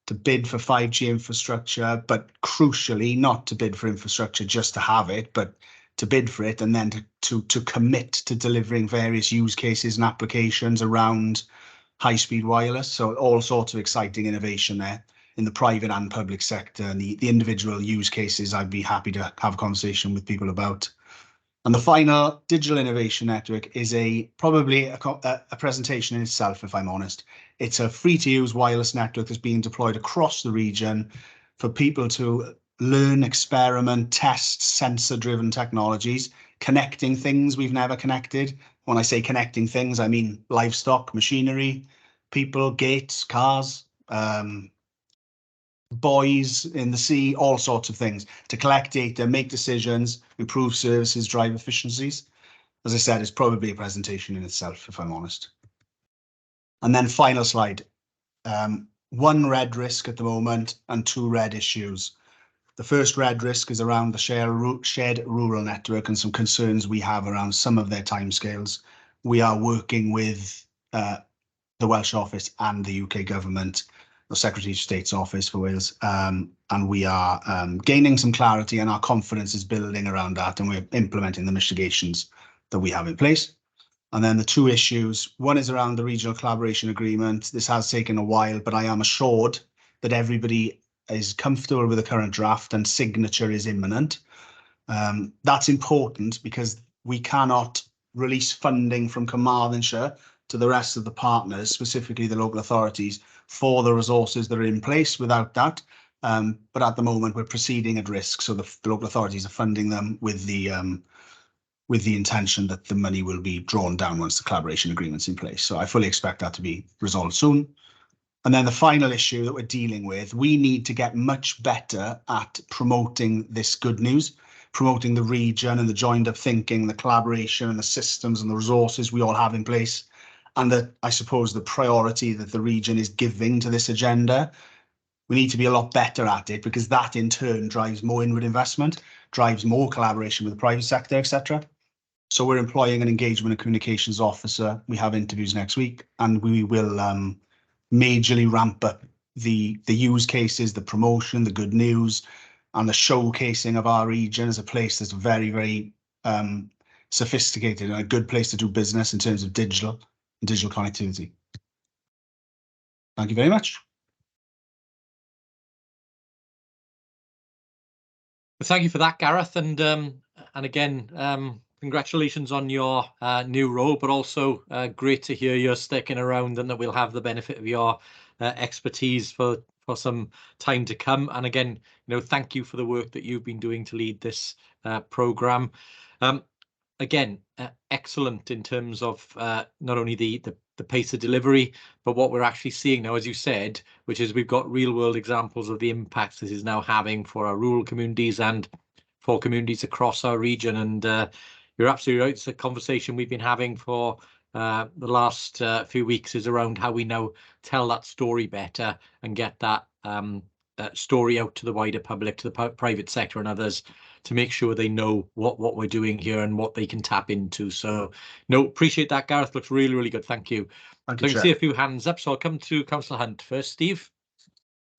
to bid for 5G infrastructure, but crucially not to bid for infrastructure just to have it, but to bid for it and then to commit to delivering various use cases and applications around high-speed wireless. So all sorts of exciting innovation there in the private and public sector, and the individual use cases I'd be happy to have a conversation with people about. And the final digital innovation network is probably a presentation in itself, if I'm honest. It's a free-to-use wireless network that's being deployed across the region for people to learn, experiment, test sensor-driven technologies, connecting things we've never connected. When I say connecting things, I mean livestock, machinery, people, gates, cars, buoys in the sea, all sorts of things to collect data, make decisions, improve services, drive efficiencies. As I said, it's probably a presentation in itself, if I'm honest. And then final slide. One red risk at the moment and 2 red issues. The first red risk is around the shared rural network and some concerns we have around some of their timescales. We are working with the Welsh office and the UK government, the Secretary of State's office for Wales, and we are gaining some clarity, and our confidence is building around that, and we're implementing the mitigations that we have in place. And then the 2 issues, one is around the regional collaboration agreement. This has taken a while, but I am assured that everybody is comfortable with the current draft and signature is imminent. That's important because we cannot release funding from Carmarthenshire to the rest of the partners, specifically the local authorities, for the resources that are in place without that. But at the moment, we're proceeding at risk. So the local authorities are funding them with the intention that the money will be drawn down once the collaboration agreement's in place. So I fully expect that to be resolved soon. And then the final issue that we're dealing with, we need to get much better at promoting this good news, promoting the region and the joined up thinking, the collaboration and the systems and the resources we all have in place. And that, I suppose, the priority that the region is giving to this agenda. We need to be a lot better at it because that in turn drives more inward investment, drives more collaboration with the private sector, etc. So we're employing an engagement and communications officer. We have interviews next week, and we will majorly ramp up the use cases, the promotion, the good news, and the showcasing of our region as a place that's very, very sophisticated and a good place to do business in terms of digital connectivity. Thank you very much. Thank you for that, Gareth, and again, congratulations on your new role, but also great to hear you're sticking around and that we'll have the benefit of your expertise for some time to come. And again, thank you for the work that you've been doing to lead this programme. Again, excellent in terms of not only the pace of delivery, but what we're actually seeing now, as you said, which is we've got real world examples of the impacts this is now having for our rural communities and for communities across our region. And you're absolutely right. It's a conversation we've been having for the last few weeks is around how we now tell that story better and get that story out to the wider public, to the private sector and others, to make sure they know what we're doing here and what they can tap into. So, no, appreciate that, Gareth. Looks really, really good. Thank you. Thank So you, I can see a few hands up, so I'll come to Councillor Hunt first. Steve?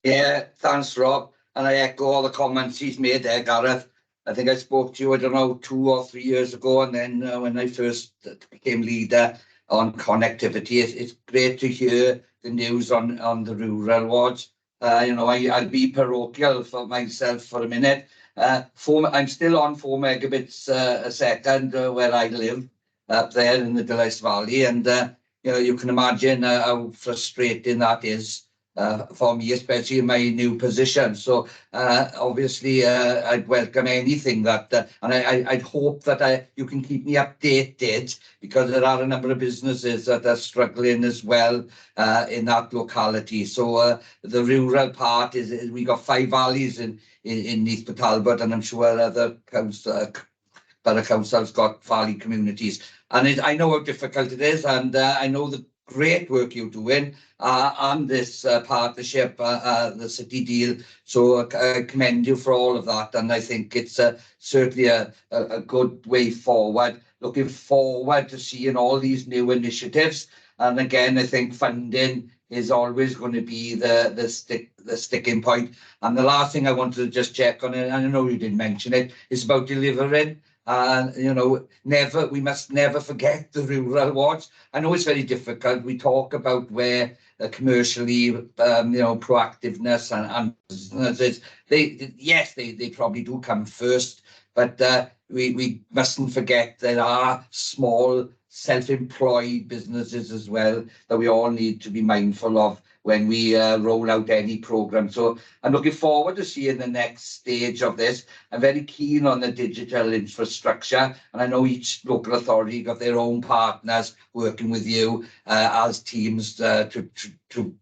Yeah, thanks, Rob. And I echo all the comments he's made there, Gareth. I think I spoke to you, I don't know, 2 or 3 years ago, and then when I first became leader on connectivity, it's great to hear the news on the rural wards. I'll be parochial for myself for a minute. I'm still on 4 megabits a second where I live up there in the Dulles Valley, and you can imagine how frustrating that is for me, especially in my new position. So obviously I'd welcome anything that, and I'd hope that you can keep me updated, because there are a number of businesses that are struggling as well in that locality. So the rural part is we got 5 valleys in East Talbot, and I'm sure other borough councils got valley communities. And I know how difficult it is, and I know the great work you're doing on this partnership, the city deal. So I commend you for all of that, and I think it's certainly a good way forward. Looking forward to seeing all these new initiatives. And again, I think funding is always going to be the sticking point. And the last thing I wanted to just check on, and I know you didn't mention it, is about delivering. We must never forget the rural wards. I know it's very difficult. We talk about where commercially, proactiveness and businesses, they probably do come first, but we mustn't forget there are small self-employed businesses as well that we all need to be mindful of when we roll out any program. So I'm looking forward to seeing the next stage of this. I'm very keen on the digital infrastructure, and I know each local authority got their own partners working with you as teams to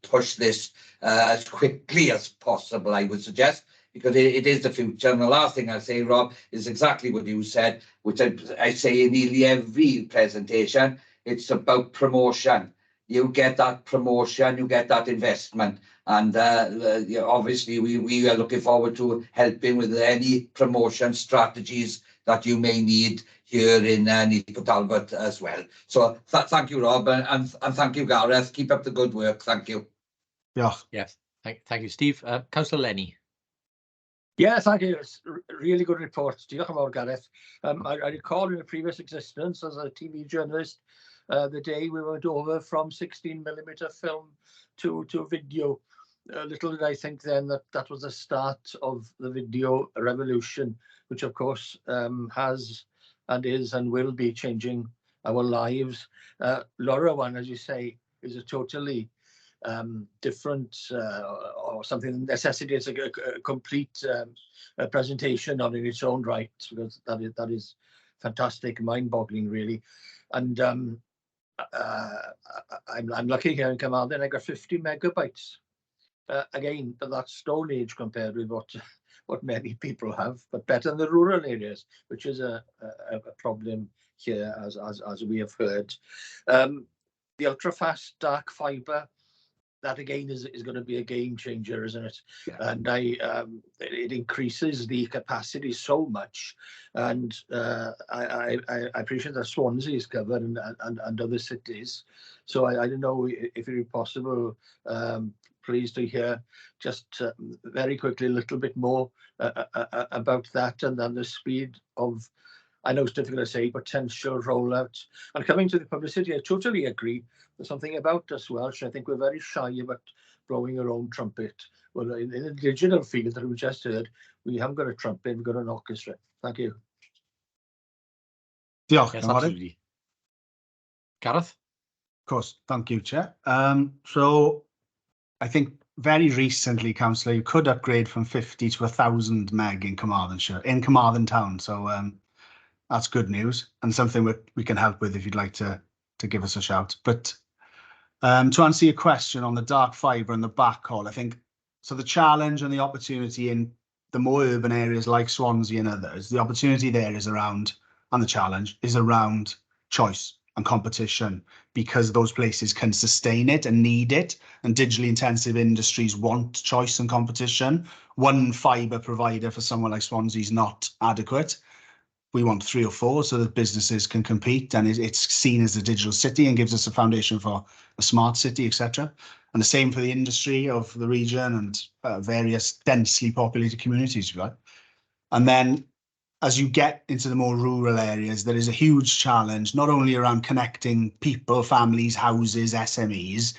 push this as quickly as possible, I would suggest, because it is the future. And the last thing I'll say, Rob, is exactly what you said, which I say in nearly every presentation. It's about promotion. You get that promotion, you get that investment. And obviously, we are looking forward to helping with any promotion strategies that you may need here in Port Talbot as well. So thank you, Rob, and thank you, Gareth. Keep up the good work. Thank you. Yeah. Yes, thank you, Steve. Councillor Lenny. Yeah, thank you. It's a really good report. Diolch yn fawr, Gareth. I recall in a previous existence as a TV journalist, the day we went over from 16mm film to video. Little did I think then that was the start of the video revolution, which of course has and is and will be changing our lives. Laura one, as you say, is a totally different or something that necessitates a complete presentation on in its own right, because that is fantastic, mind-boggling, really. And I'm lucky here in Carmarthen. I got 50 megabytes. Again, but that's Stone Age compared with what many people have, but better in the rural areas, which is a problem here, as we have heard. The ultra-fast dark fibre, that again is going to be a game changer, isn't it? Yeah. And it increases the capacity so much, and I appreciate that Swansea is covered and other cities. So I don't know if it is possible. Pleased to hear just very quickly a little bit more about that, and then the speed of, I know it's difficult to say, potential rollout. And coming to the publicity, I totally agree. There's something about us Welsh. I think we're very shy about blowing our own trumpet. Well, in the digital field that we just heard, we haven't got a trumpet, we've got an orchestra. Thank you. Diolch, yes, absolutely. Gareth? Of course, thank you, Chair. So I think very recently, Councillor, you could upgrade from 50 to 1,000 meg in Carmarthenshire, in Carmarthen town. So that's good news, and something we can help with if you'd like to give us a shout. But to answer your question on the dark fibre and the backhaul, I think, so the challenge and the opportunity in the more urban areas like Swansea and others, the opportunity there is around, and the challenge is around choice and competition, because those places can sustain it and need it, and digitally intensive industries want choice and competition. One fibre provider for someone like Swansea is not adequate. We want 3 or 4 so that businesses can compete, and it's seen as a digital city and gives us a foundation for a smart city, etc. And the same for the industry of the region and various densely populated communities, if you like. And then as you get into the more rural areas, there is a huge challenge, not only around connecting people, families, houses, SMEs,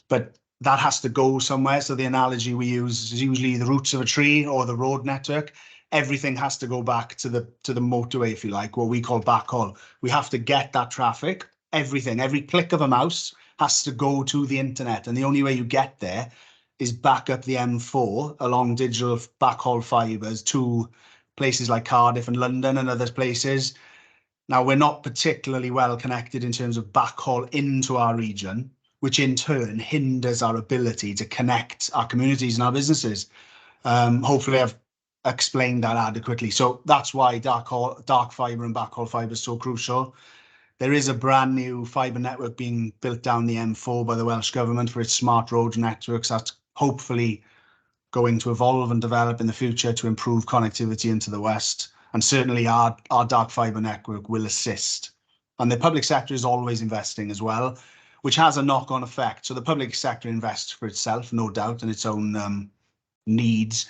but that has to go somewhere. So the analogy we use is usually the roots of a tree or the road network. Everything has to go back to the motorway, if you like, what we call backhaul. We have to get that traffic, everything, every click of a mouse has to go to the internet. And the only way you get there is back up the M4 along digital backhaul fibres to places like Cardiff and London and other places. Now, we're not particularly well connected in terms of backhaul into our region, which in turn hinders our ability to connect our communities and our businesses. Hopefully I've explained that adequately. So that's why dark fibre and backhaul fibre is so crucial. There is a brand new fibre network being built down the M4 by the Welsh Government for its smart road networks. That's hopefully going to evolve and develop in the future to improve connectivity into the West. And certainly our dark fibre network will assist. And the public sector is always investing as well, which has a knock-on effect. So the public sector invests for itself, no doubt, and its own needs.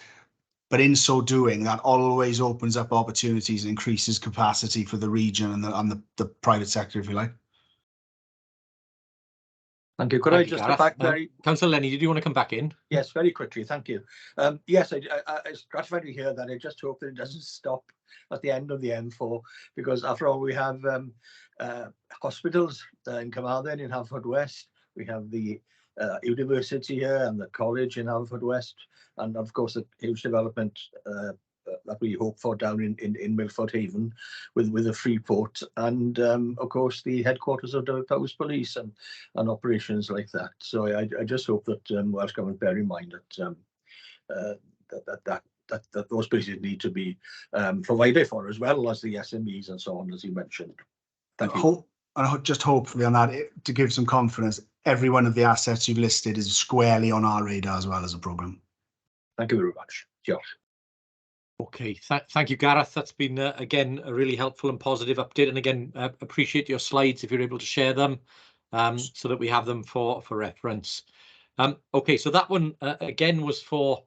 But in so doing, that always opens up opportunities and increases capacity for the region and the private sector, if you like. Thank you. Could Thank I you, just Gareth. go back very... Councillor Lenny, did you want to come back in? Yes, very quickly. Thank you. Yes, it's gratifying to hear that. I just hope that it doesn't stop at the end of the M4, because after all, we have hospitals in Carmarthen, in Haverfordwest. We have the university here and the college in Haverfordwest, and of course the huge development that we hope for down in Milford Haven with a free port, and of course the headquarters of the Powys Police and operations like that. So I just hope that Welsh Government bear in mind that those places need to be provided for, as well as the SMEs and so on, as you mentioned. Thank you. I just hopefully on that, to give some confidence, every one of the assets you've listed is squarely on our radar as well as a programme. Thank you very much. Josh. Okay, thank you, Gareth. That's been, again, a really helpful and positive update. And again, appreciate your slides if you're able to share them, so that we have them for reference. Okay, so that one, again, was for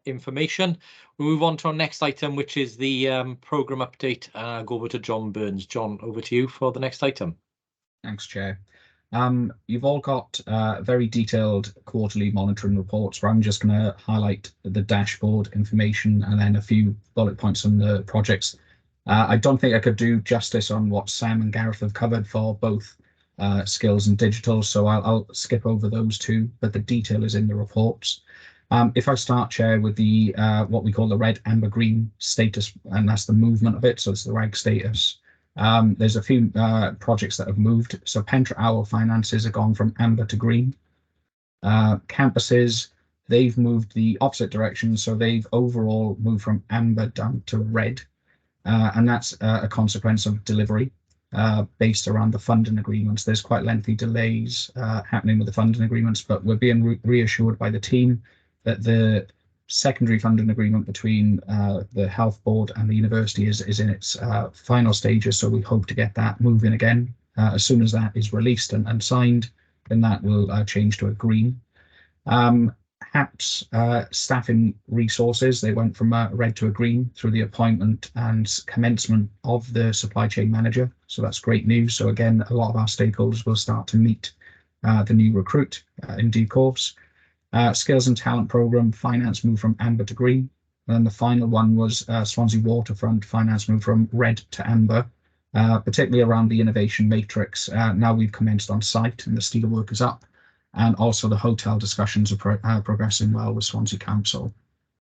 information. We move on to our next item, which is the programme update. I'll go over to John Burns. John, over to you for the next item. Thanks, Chair. You've all got very detailed quarterly monitoring reports where I'm just going to highlight the dashboard information and then a few bullet points on the projects. I don't think I could do justice on what Sam and Gareth have covered for both skills and digital, so I'll skip over those two, but the detail is in the reports. If I start, Chair, with the what we call the red, amber, green status, and that's the movement of it, so it's the RAG status. There's a few projects that have moved. So Pentra Owl finances have gone from amber to green. Campuses, they've moved the opposite direction. So they've overall moved from amber down to red. And that's a consequence of delivery based around the funding agreements. There's quite lengthy delays happening with the funding agreements, but we're being reassured by the team that the secondary funding agreement between the health board and the university is in its final stages, so we hope to get that moving again. As soon as that is released and signed, then that will change to a green. HAPS staffing resources, they went from a red to a green through the appointment and commencement of the supply chain manager, so that's great news. So again, a lot of our stakeholders will start to meet the new recruit in due course. Skills and Talent Programme, finance moved from amber to green. And then the final one was Swansea Waterfront, finance moved from red to amber, particularly around the innovation matrix. Now we've commenced on site and the steelwork is up. And also the hotel discussions are progressing well with Swansea Council.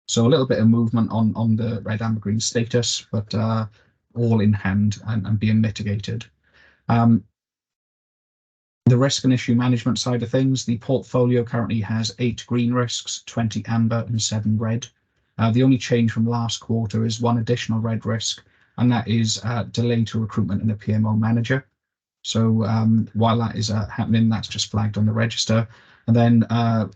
So a little bit of movement on the red, amber, green status, but all in hand and being mitigated. The risk and issue management side of things, the portfolio currently has 8 green risks, 20 amber and 7 red. The only change from last quarter is 1 additional red risk, and that is delay to recruitment in a PMO manager. So while that is happening, that's just flagged on the register. And then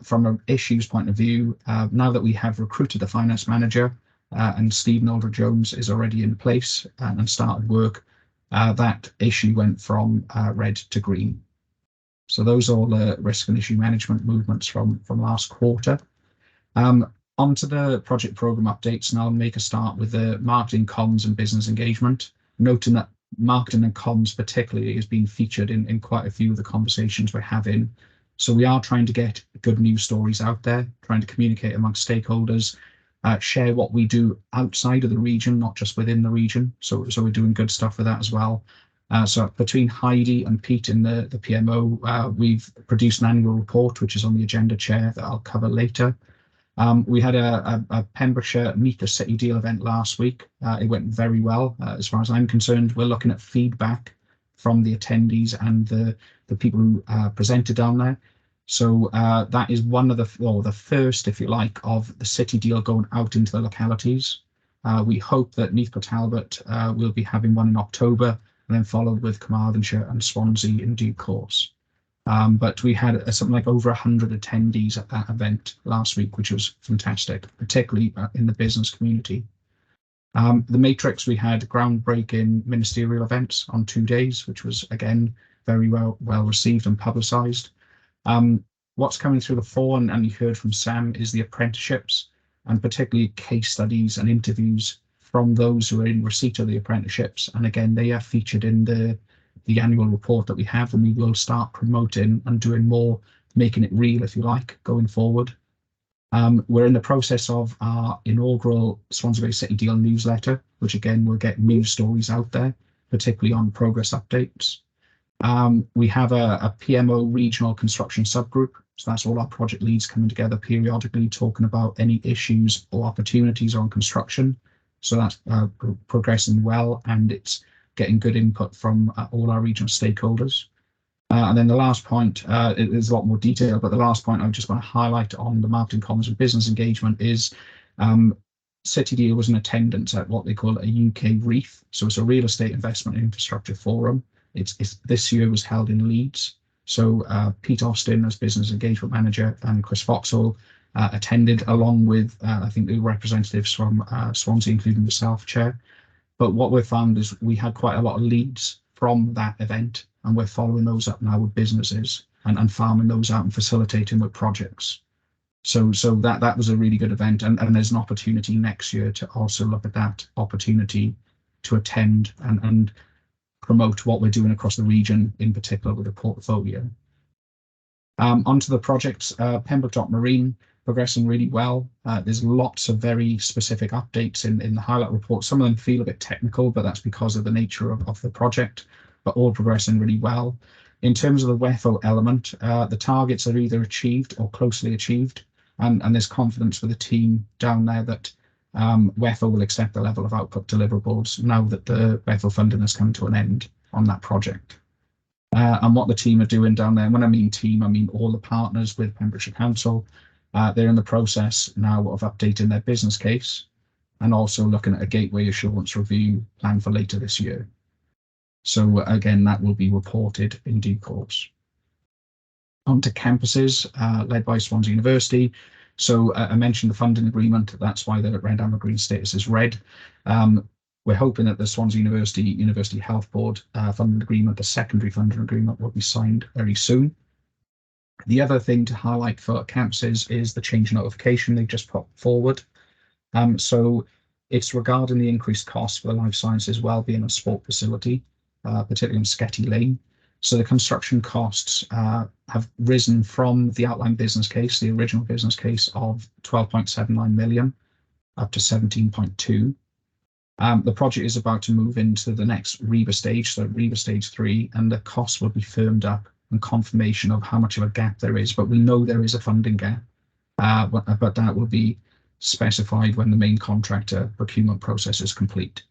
from an issues point of view, now that we have recruited the finance manager and Stephen Alder-Jones is already in place and started work, that issue went from red to green. So those are all the risk and issue management movements from last quarter. Onto the project program updates, and I'll make a start with the marketing, comms and business engagement, noting that marketing and comms particularly has been featured in quite a few of the conversations we're having. So we are trying to get good news stories out there, trying to communicate amongst stakeholders, share what we do outside of the region, not just within the region. So we're doing good stuff with that as well. So between Heidi and Pete in the PMO, we've produced an annual report, which is on the agenda, Chair, that I'll cover later. We had a Pembrokeshire Meet the City Deal event last week. It went very well. As far as I'm concerned, we're looking at feedback from the attendees and the people who presented down there. So that is one of the first, if you like, of the City Deal going out into the localities. We hope that Neathcote Talbot will be having one in October, and then followed with Carmarthenshire and Swansea in due course. But we had something like over 100 attendees at that event last week, which was fantastic, particularly in the business community. The Matrix, we had groundbreaking ministerial events on 2 days, which was, again, very well received and publicised. What's coming through the fore, and you heard from Sam, is the apprenticeships, and particularly case studies and interviews from those who are in receipt of the apprenticeships. And again, they are featured in the the annual report that we have, and we will start promoting and doing more, making it real, if you like, going forward. We're in the process of our inaugural Swansea Bay City Deal newsletter, which again will get news stories out there, particularly on progress updates. We have a PMO regional construction subgroup. So that's all our project leads coming together periodically, talking about any issues or opportunities on construction. So that's progressing well, and it's getting good input from all our regional stakeholders. And then the last point, there's a lot more detail, but the last point I just want to highlight on the marketing comms and business engagement is City Deal was in attendance at what they call a UK REIF. So it's a real estate investment and infrastructure forum. This year was held in Leeds. So Pete Austin as business engagement manager and Chris Foxall attended, along with I think the representatives from Swansea, including myself, chair. But what we found is we had quite a lot of leads from that event, and we're following those up now with businesses and farming those out and facilitating with projects. So that was a really good event, and there's an opportunity next year to also look at that opportunity to attend and promote what we're doing across the region, in particular with the portfolio. Onto the projects, Pembroke Dock Marine, progressing really well. There's lots of very specific updates in the highlight report. Some of them feel a bit technical, but that's because of the nature of the project, but all progressing really well. In terms of the WEFO element, the targets are either achieved or closely achieved, and there's confidence with the team down there that WEFO will accept the level of output deliverables now that the WEFO funding has come to an end on that project. And what the team are doing down there, and when I mean team, I mean all the partners with Pembrokeshire Council, they're in the process now of updating their business case and also looking at a gateway assurance review planned for later this year. So again, that will be reported in due course. On to campuses, led by Swansea University. So I mentioned the funding agreement. That's why the red, amber, green status is red. We're hoping that the Swansea University Health Board funding agreement, the secondary funding agreement, will be signed very soon. The other thing to highlight for campuses is the change notification they just put forward. So it's regarding the increased costs for the life sciences wellbeing and sport facility, particularly in Sketty Lane. So the construction costs have risen from the outline business case, the original business case of 12.79 million, up to 17.2. The project is about to move into the next REBA stage, so REBA stage 3, and the costs will be firmed up and confirmation of how much of a gap there is. But we know there is a funding gap, but that will be specified when the main contractor procurement process is complete.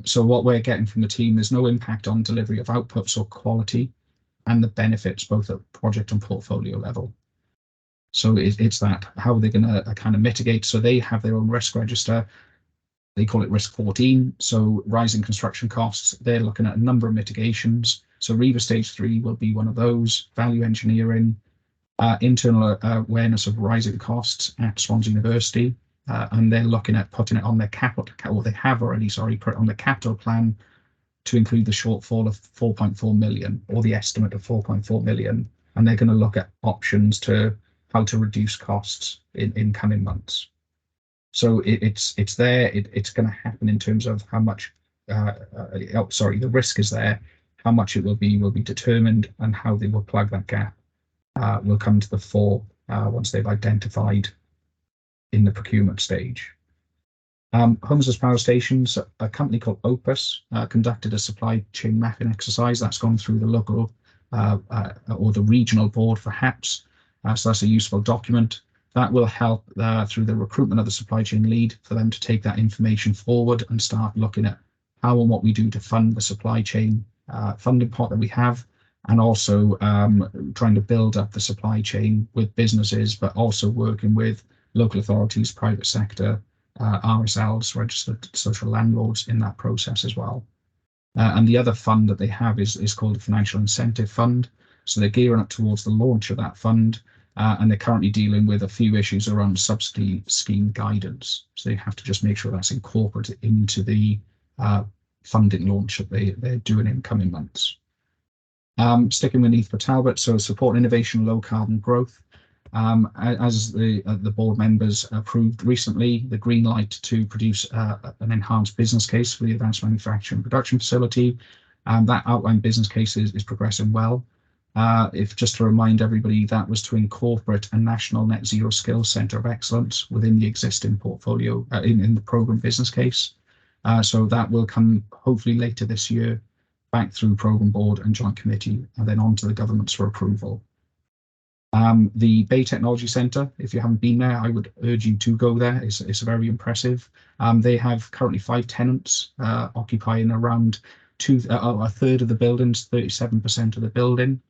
So what we're getting from the team, there's no impact on delivery of outputs or quality, and the benefits both at project and portfolio level. So it's that, how are they going to kind of mitigate? So they have their own risk register. They call it risk 14. So rising construction costs, they're looking at a number of mitigations. So REBA stage 3 will be one of those, value engineering, internal awareness of rising costs at Swansea University. And they're looking at putting it on their capital, or they have already, sorry, put it on the capital plan to include the shortfall of 4.4 million, or the estimate of 4.4 million. And they're going to look at options to how to reduce costs in coming months. So it's there. It's going to happen in terms of how much. The risk is there. How much it will be determined, and how they will plug that gap will come to the fore once they've identified in the procurement stage. Homes Power Stations, a company called Opus conducted a supply chain mapping exercise that's gone through the local or the regional board for HAPS. So that's a useful document that will help through the recruitment of the supply chain lead for them to take that information forward and start looking at how and what we do to fund the supply chain funding pot that we have, and also trying to build up the supply chain with businesses, but also working with local authorities, private sector, RSLs, registered social landlords in that process as well. And the other fund that they have is called the Financial Incentive Fund. So they're gearing up towards the launch of that fund, and they're currently dealing with a few issues around subsidy scheme guidance. So they have to just make sure that's incorporated into the funding launch that they're doing in coming months. Sticking with Neath Talbot, so support innovation, low carbon growth. As the board members approved recently, the green light to produce an enhanced business case for the advanced manufacturing production facility. That outline business case is progressing well. If just to remind everybody, that was to incorporate a national net zero skills centre of excellence within the existing portfolio in the programme business case. So that will come hopefully later this year back through programme board and joint committee and then on to the governments for approval. The Bay Technology Centre, if you haven't been there, I would urge you to go there. It's very impressive. They have currently 5 tenants occupying around a third of the buildings, 37% of the building.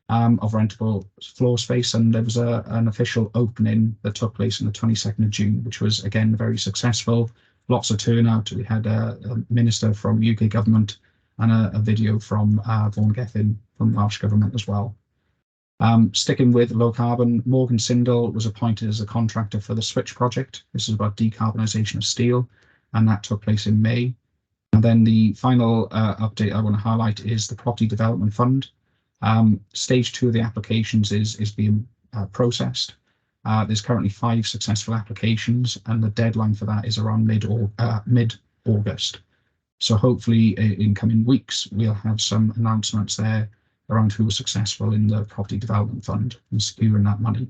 Of rentable floor space, and there was an official opening that took place on the 22nd of June, which was again very successful. Lots of turnout. We had a minister from UK government and a video from Vaughan Gethin from Welsh government as well. Sticking with low carbon, Morgan Sindall was appointed as a contractor for the Switch project. This is about decarbonisation of steel, and that took place in May. And then the final update I want to highlight is the Property Development Fund. Stage 2 of the applications is being processed. There's currently 5 successful applications, and the deadline for that is around mid-August. So hopefully in coming weeks, we'll have some announcements there around who was successful in the Property Development Fund and securing that money.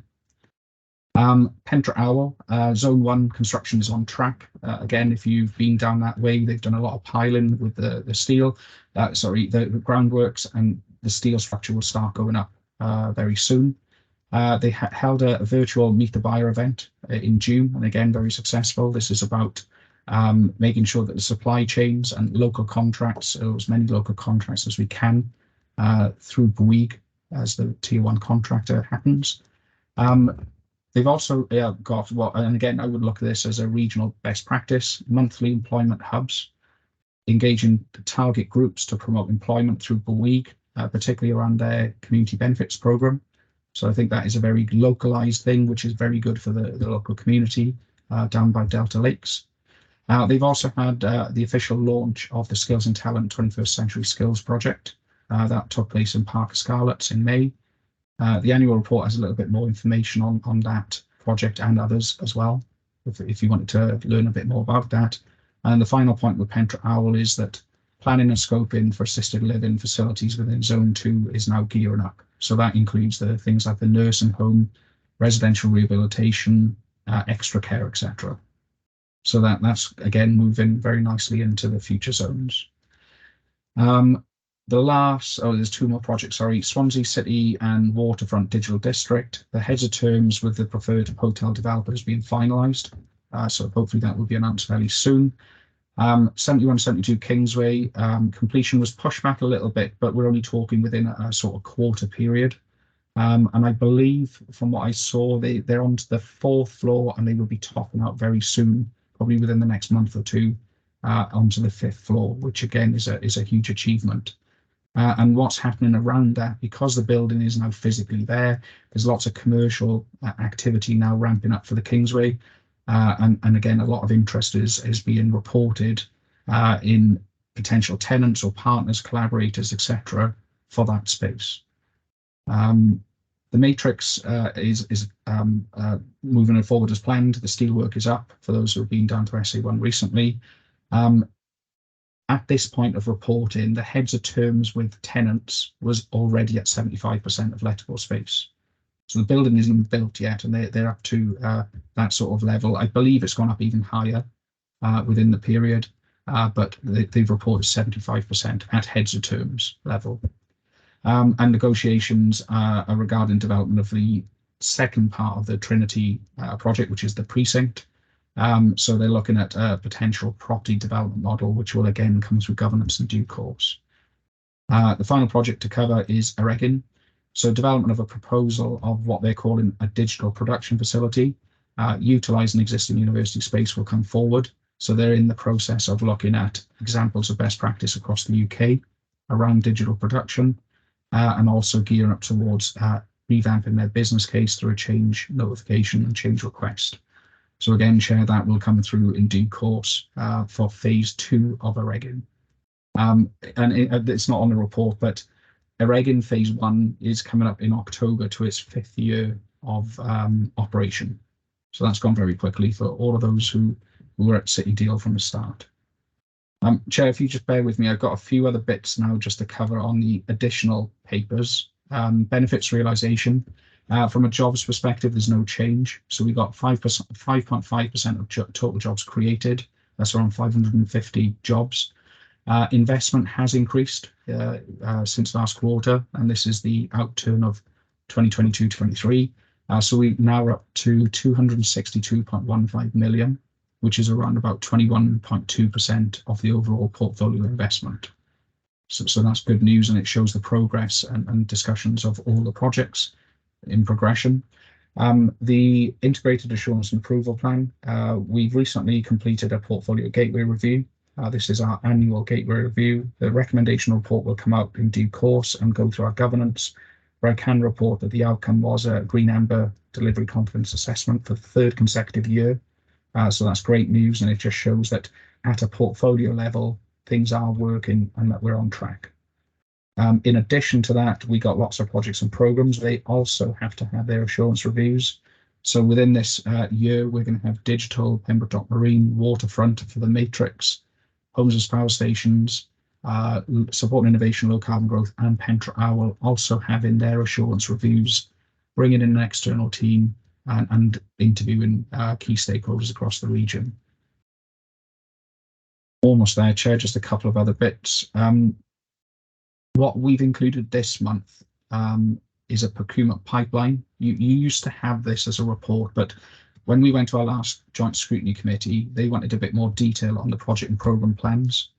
Pentre Owl, Zone 1 construction is on track. Again, if you've been down that way, they've done a lot of piling with the steel, the groundworks, and the steel structure will start going up very soon. They held a virtual Meet the Buyer event in June, and again, very successful. This is about making sure that the supply chains and local contracts, as many local contracts as we can, through Bouygues as the tier 1 contractor happens. They've also got and again, I would look at this as a regional best practice, monthly employment hubs, engaging the target groups to promote employment through Bouygues, particularly around their community benefits program. So I think that is a very localized thing, which is very good for the local community down by Delta Lakes. They've also had the official launch of the Skills and Talent 21st Century Skills Project. That took place in Park Scarlets in May. The annual report has a little bit more information on that project and others as well, if you wanted to learn a bit more about that. And the final point with Pentre Owl is that planning and scoping for assisted living facilities within Zone 2 is now gearing up. So that includes the things like the nursing home, residential rehabilitation, extra care, etc. So that's again moving very nicely into the future zones. There's 2 more projects, sorry. Swansea City and Waterfront Digital District. The heads of terms with the preferred hotel developer has been finalised. So hopefully that will be announced fairly soon. 71-72 Kingsway, completion was pushed back a little bit, but we're only talking within a sort of quarter period. And I believe from what I saw, they're onto the 4th floor and they will be topping out very soon, probably within the next month or 2, onto the 5th floor, which again is a huge achievement. And what's happening around that, because the building is now physically there, there's lots of commercial activity now ramping up for the Kingsway. And again, a lot of interest is being reported in potential tenants or partners, collaborators, etc. for that space. The Matrix is moving forward as planned. The steelwork is up for those who have been down to SA1 recently. At this point of reporting, the heads of terms with tenants was already at 75% of lettable space. So the building isn't built yet, and they're up to that sort of level. I believe it's gone up even higher within the period, but they've reported 75% at heads of terms level. And negotiations are regarding development of the second part of the Trinity project, which is the precinct. So they're looking at a potential property development model, which will again come through governance in due course. The final project to cover is Eregin. So development of a proposal of what they're calling a digital production facility, utilising existing university space will come forward. So they're in the process of looking at examples of best practice across the UK around digital production, and also gearing up towards revamping their business case through a change notification and change request. So again, Chair, that will come through in due course for phase 2 of Eregin. And it's not on the report, but Eregin phase 1 is coming up in October to its 5th year of operation. So that's gone very quickly for all of those who were at City Deal from the start. Chair, if you just bear with me, I've got a few other bits now just to cover on the additional papers. Benefits realisation. From a jobs perspective, there's no change. So we got 5.5% of total jobs created. That's around 550 jobs. Investment has increased since last quarter, and this is the outturn of 2022-23. So we now are up to 262.15 million, which is around about 21.2% of the overall portfolio investment. So that's good news, and it shows the progress and discussions of all the projects in progression. The Integrated Assurance and Approval Plan, we've recently completed a portfolio gateway review. This is our annual gateway review. The recommendation report will come out in due course and go through our governance, where I can report that the outcome was a Green Amber Delivery Confidence Assessment for the third consecutive year. So that's great news, and it just shows that at a portfolio level, things are working and that we're on track. In addition to that, we got lots of projects and programs. They also have to have their assurance reviews. So within this year, we're going to have digital, Pembroke Dock Marine, waterfront for the Matrix, homes and power stations, support and innovation, low carbon growth, and Pentra will also have in their assurance reviews, bringing in an external team and interviewing key stakeholders across the region. Almost there, Chair, just a couple of other bits. What we've included this month is a procurement pipeline. You used to have this as a report, but when we went to our last joint scrutiny committee, they wanted a bit more detail on the project and programme plans.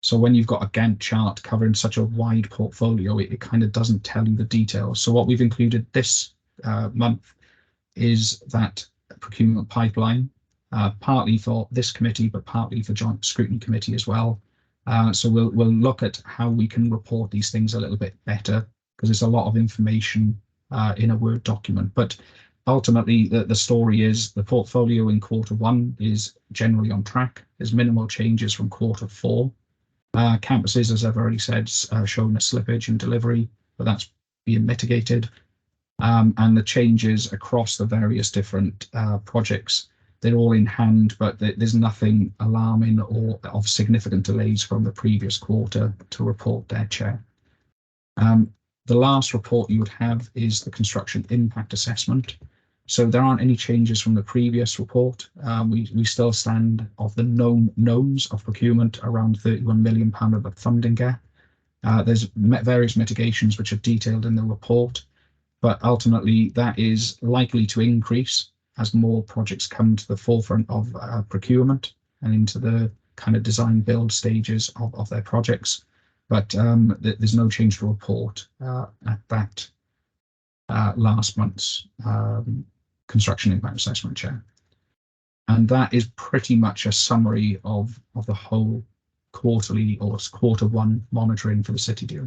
So when you've got a Gantt chart covering such a wide portfolio, it kind of doesn't tell you the details. So what we've included this month is that procurement pipeline, partly for this committee, but partly for joint scrutiny committee as well. So we'll look at how we can report these things a little bit better, because it's a lot of information in a Word document. But ultimately, the story is the portfolio in Q1 is generally on track. There's minimal changes from Q4. Campuses, as I've already said, showing a slippage in delivery, but that's being mitigated. And the changes across the various different projects, they're all in hand, but there's nothing alarming or of significant delays from the previous quarter to report there, Chair. The last report you would have is the construction impact assessment. So there aren't any changes from the previous report. We still stand of the known knowns of procurement around £31 million of the funding gap. There's various mitigations which are detailed in the report, but ultimately that is likely to increase as more projects come to the forefront of procurement and into the kind of design build stages of their projects. But there's no change to report at that last month's construction impact assessment, Chair. And that is pretty much a summary of the whole quarterly or Q1 monitoring for the city deal.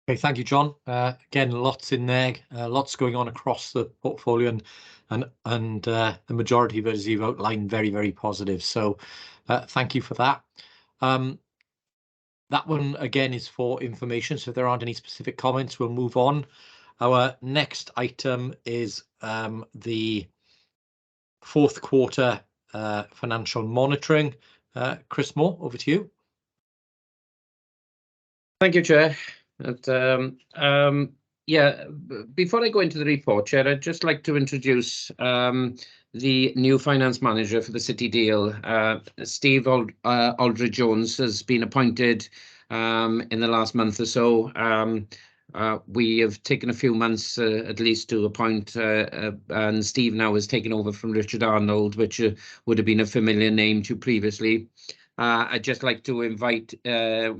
Okay, thank you, John. Again, lots in there, lots going on across the portfolio, and the majority of it, as you've outlined, very, very positive. So thank you for that. That one, again, is for information. So if there aren't any specific comments, we'll move on. Our next item is the fourth quarter financial monitoring. Chris Moore, over to you. Thank you, Chair. Yeah, before I go into the report, Chair, I'd just like to introduce the new finance manager for the city deal. Steve Aldridge-Jones has been appointed in the last month or so. We have taken a few months at least to appoint, and Steve now has taken over from Richard Arnold, which would have been a familiar name to previously. I'd just like to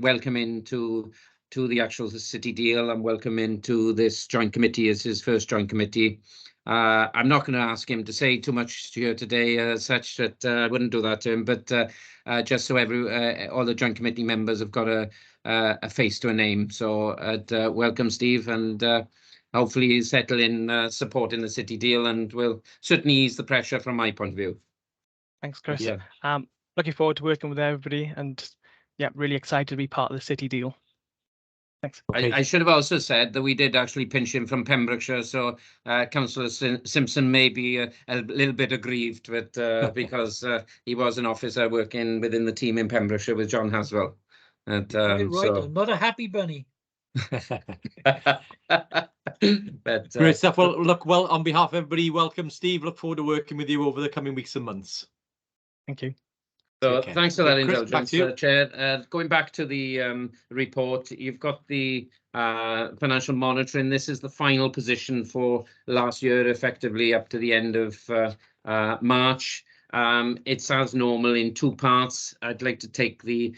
welcome into the actual city deal and welcome into this joint committee as his first joint committee. I'm not going to ask him to say too much here today, such that I wouldn't do that to him, but just so all the joint committee members have got a face to a name. So I'd welcome Steve, and hopefully he's settle in supporting the city deal, and will certainly ease the pressure from my point of view. Thanks, Chris. Yeah. Looking forward to working with everybody, and yeah, really excited to be part of the city deal. Thanks. Okay. I should have also said that we did actually pinch him from Pembrokeshire, so Councillor Simpson may be a little bit aggrieved, but because he was an officer working within the team in Pembrokeshire with John Haswell. And, Right, so... I'm not a happy bunny. but, Great stuff. Well, look, well, on behalf of everybody, welcome, Steve. Look forward to working with you over the coming weeks and months. Thank you. So Take care. thanks for Okay, that Chris, back indulgence, to you. Chair. Going back to the report, you've got the financial monitoring. This is the final position for last year, effectively up to the end of March. It's as normal in two parts. I'd like to take the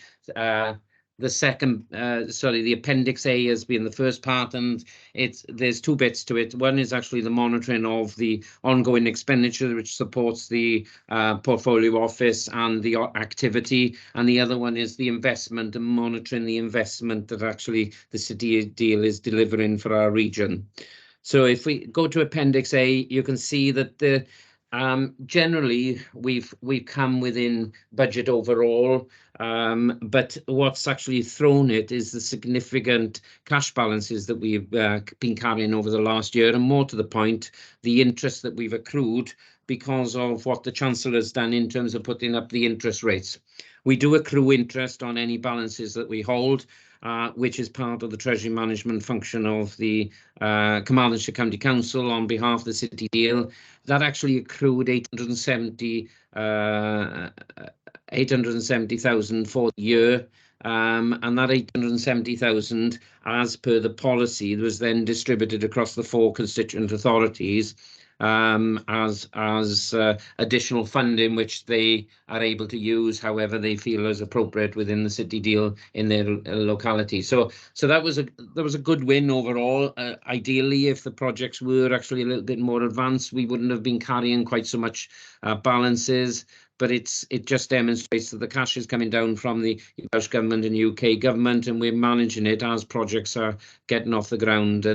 second, the Appendix A as being the first part, and there's two bits to it. One is actually the monitoring of the ongoing expenditure, which supports the portfolio office and the activity, and the other one is the investment and monitoring the investment that actually the City deal is delivering for our region. So if we go to Appendix A, you can see that the generally we've come within budget overall, but what's actually thrown it is the significant cash balances that we've been carrying over the last year, and more to the point, the interest that we've accrued because of what the Chancellor has done in terms of putting up the interest rates. We do accrue interest on any balances that we hold, which is part of the Treasury Management function of the Carmarthenshire County Council on behalf of the City deal. That actually accrued 870,000 for the year, and that 870,000, as per the policy, was then distributed across the 4 constituent authorities as additional funding, which they are able to use however they feel is appropriate within the City deal in their locality. So that was a good win overall. Ideally, if the projects were actually a little bit more advanced, we wouldn't have been carrying quite so much balances. But it just demonstrates that the cash is coming down from the Welsh Government and UK Government, and we're managing it as projects are getting off the ground.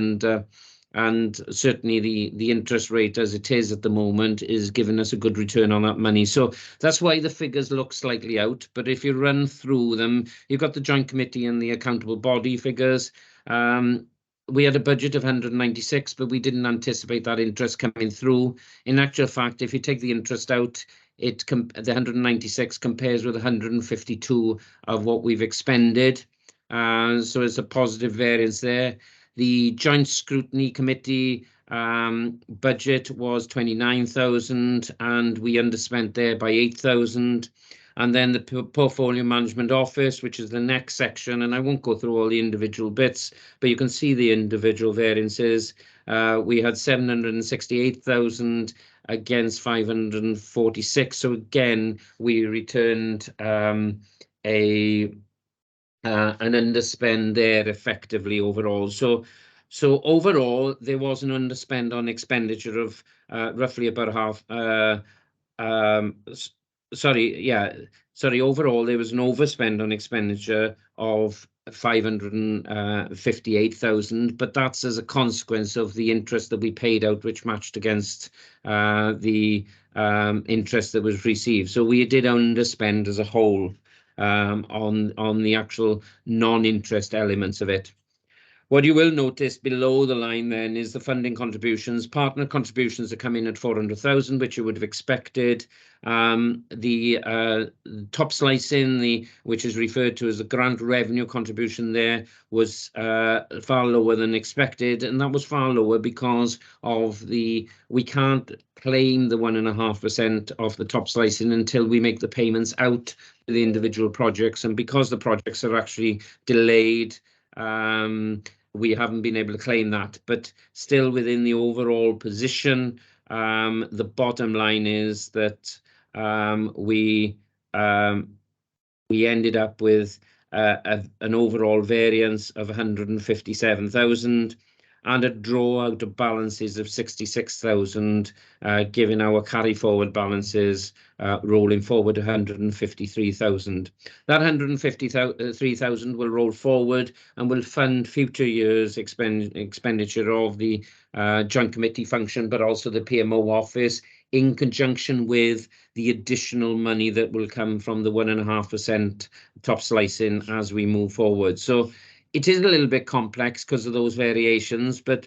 And certainly the interest rate as it is at the moment is giving us a good return on that money. So that's why the figures look slightly out. But if you run through them, you've got the Joint Committee and the accountable body figures. We had a budget of 196, but we didn't anticipate that interest coming through. In actual fact, if you take the interest out, the 196 compares with 152 of what we've expended. So it's a positive variance there. The Joint Scrutiny Committee budget was 29,000, and we underspent there by 8,000. And then the Portfolio Management Office, which is the next section, and I won't go through all the individual bits, but you can see the individual variances. We had 768,000 against 546. So again, we returned an underspend there effectively overall. So overall, there was an underspend on expenditure of roughly about half. Overall, there was an overspend on expenditure of 558,000, but that's as a consequence of the interest that we paid out, which matched against the interest that was received. So we did underspend as a whole on the actual non-interest elements of it. What you will notice below the line then is the funding contributions. Partner contributions are coming at 400,000, which you would have expected. The top slicing, which is referred to as the grant revenue contribution there, was far lower than expected, and that was far lower because of we can't claim the 1.5% of the top slicing until we make the payments out to the individual projects, and because the projects are actually delayed, we haven't been able to claim that. But still within the overall position, the bottom line is that we ended up with an overall variance of 157,000 and a draw out of balances of 66,000, giving our carry forward balances rolling forward 153,000. That 153,000 will roll forward and will fund future years' expenditure of the Joint Committee function, but also the PMO office, in conjunction with the additional money that will come from the 1.5% top slicing as we move forward. So it is a little bit complex because of those variations, but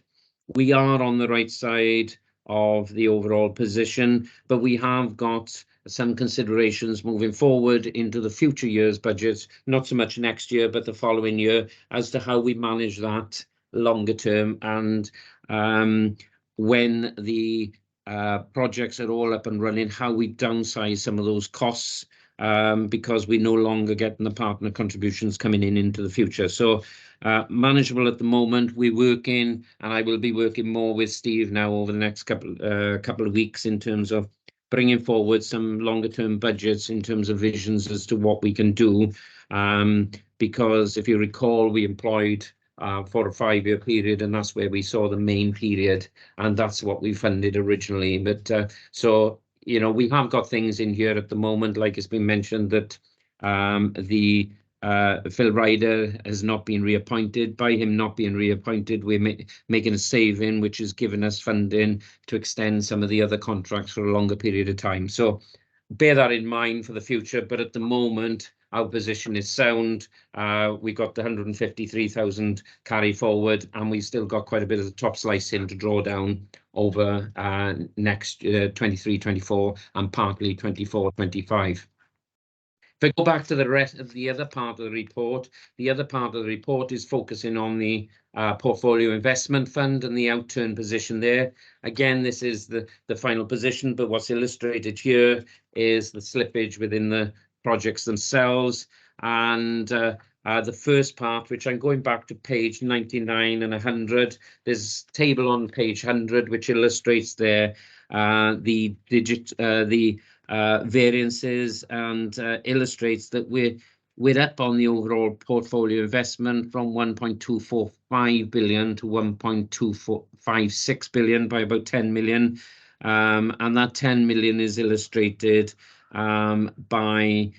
we are on the right side of the overall position, but we have got some considerations moving forward into the future year's budgets, not so much next year, but the following year, as to how we manage that longer term. And when the projects are all up and running, how we downsize some of those costs, because we no longer getting the partner contributions coming in into the future. So manageable at the moment. We're working, and I will be working more with Steve now over the next couple of weeks in terms of bringing forward some longer term budgets in terms of visions as to what we can do. Because if you recall, we employed for a 5-year period, and that's where we saw the main period, and that's what we funded originally. But so, you know, we have got things in here at the moment, like it's been mentioned, that Phil Ryder has not been reappointed. By him not being reappointed, we're making a saving, which has given us funding to extend some of the other contracts for a longer period of time. So bear that in mind for the future. But at the moment, our position is sound. We got the 153,000 carry forward, and we still got quite a bit of the top slicing to draw down over next 23-24 and partly 24-25. If I go back to the rest of the other part of the report, the other part of the report is focusing on the portfolio investment fund and the outturn position there. Again, this is the final position, but what's illustrated here is the slippage within the projects themselves. And the first part, which I'm going back to page 99 and 100, there's a table on page 100 which illustrates there the variances, and illustrates that we're up on the overall portfolio investment from 1.245 billion to 1.256 billion by about 10 million. And that 10 million is illustrated by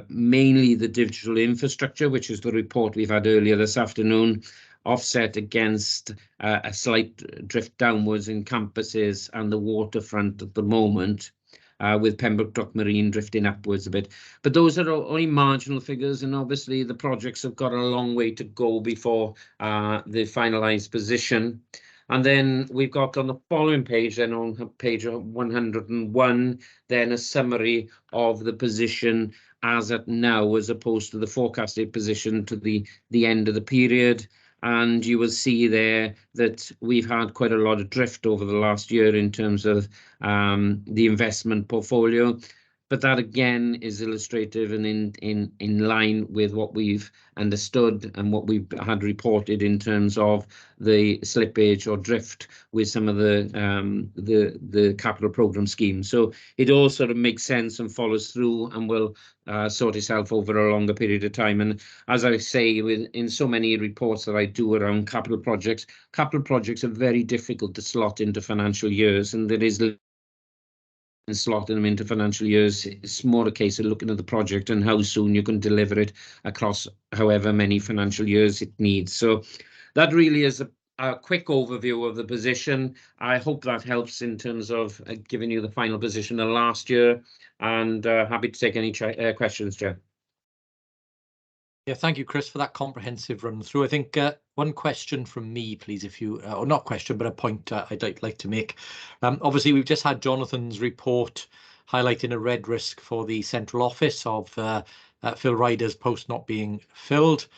mainly the digital infrastructure, which is the report we've had earlier this afternoon, offset against a slight drift downwards in campuses and the waterfront at the moment, with Pembroke Dock Marine drifting upwards a bit. But those are only marginal figures, and obviously the projects have got a long way to go before the finalised position. And then we've got on the following page, then on page 101, then a summary of the position as at now, as opposed to the forecasted position to the end of the period. And you will see there that we've had quite a lot of drift over the last year in terms of the investment portfolio. But that again is illustrative and in line with what we've understood and what we've had reported in terms of the slippage or drift with some of the capital program schemes. So it all sort of makes sense and follows through and will sort itself over a longer period of time. And as I say, in so many reports that I do around capital projects are very difficult to slot into financial years, and there is and slotting them into financial years. It's more a case of looking at the project and how soon you can deliver it across however many financial years it needs. So that really is a quick overview of the position. I hope that helps in terms of giving you the final position of last year, and happy to take any questions, Chair. Yeah, thank you, Chris, for that comprehensive run through. I think one question from me, please, if you, or not question, but a point I'd like to make. Obviously, we've just had Jonathan's report highlighting a red risk for the central office of Phil Ryder's post not being filled.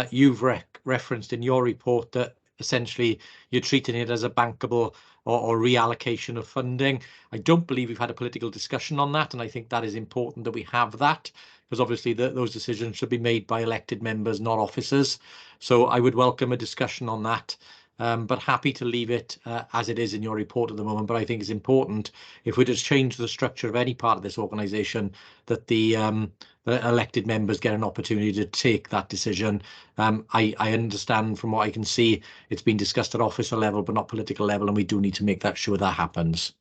You've referenced in your report that essentially you're treating it as a bankable or reallocation of funding. I don't believe we've had a political discussion on that, and I think that is important that we have that, because obviously those decisions should be made by elected members, not officers. So I would welcome a discussion on that, but happy to leave it as it is in your report at the moment. But I think it's important, if we just change the structure of any part of this organisation, that the elected members get an opportunity to take that decision. I understand from what I can see, it's been discussed at officer level, but not political level, and we do need to make that sure that happens.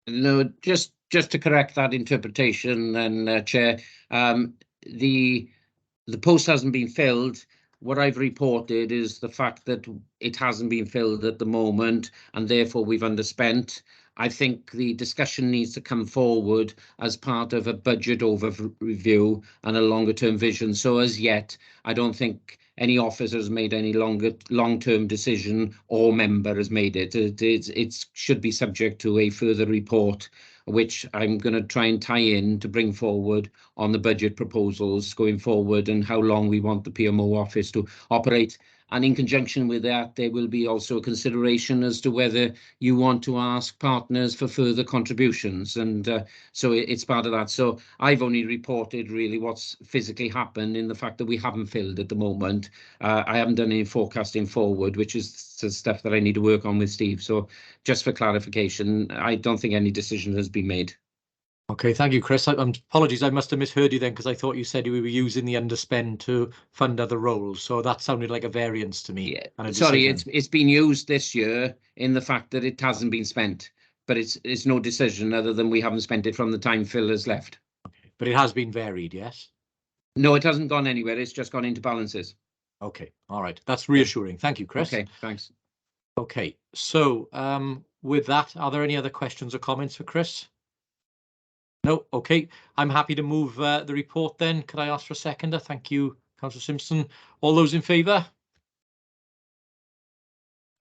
No, just to correct that interpretation, then, Chair, the post hasn't been filled. What I've reported is the fact that it hasn't been filled at the moment, and therefore we've underspent. I think the discussion needs to come forward as part of a budget overview and a longer term vision. So as yet, I don't think any officer has made any long-term decision or member has made it. It should be subject to a further report, which I'm going to try and tie in to bring forward on the budget proposals going forward and how long we want the PMO office to operate. And in conjunction with that, there will be also a consideration as to whether you want to ask partners for further contributions. And so it's part of that. So I've only reported really what's physically happened in the fact that we haven't filled at the moment. I haven't done any forecasting forward, which is the stuff that I need to work on with Steve. So just for clarification, I don't think any decision has been made. Okay, thank you, Chris. Apologies, I must have misheard you then, because I thought you said we were using the underspend to fund other roles. So that sounded like a variance to me. Yeah. Sorry, it's been used this year in the fact that it hasn't been spent, but it's no decision other than we haven't spent it from the time Phil has left. Okay. But it has been varied, yes? No, it hasn't gone anywhere. It's just gone into balances. Okay, all right. That's reassuring. Thank you, Chris. Okay, thanks. Okay, so with that, are there any other questions or comments for Chris? No, okay. I'm happy to move the report then. Could I ask for a seconder? Thank you, Councillor Simpson. All those in favour?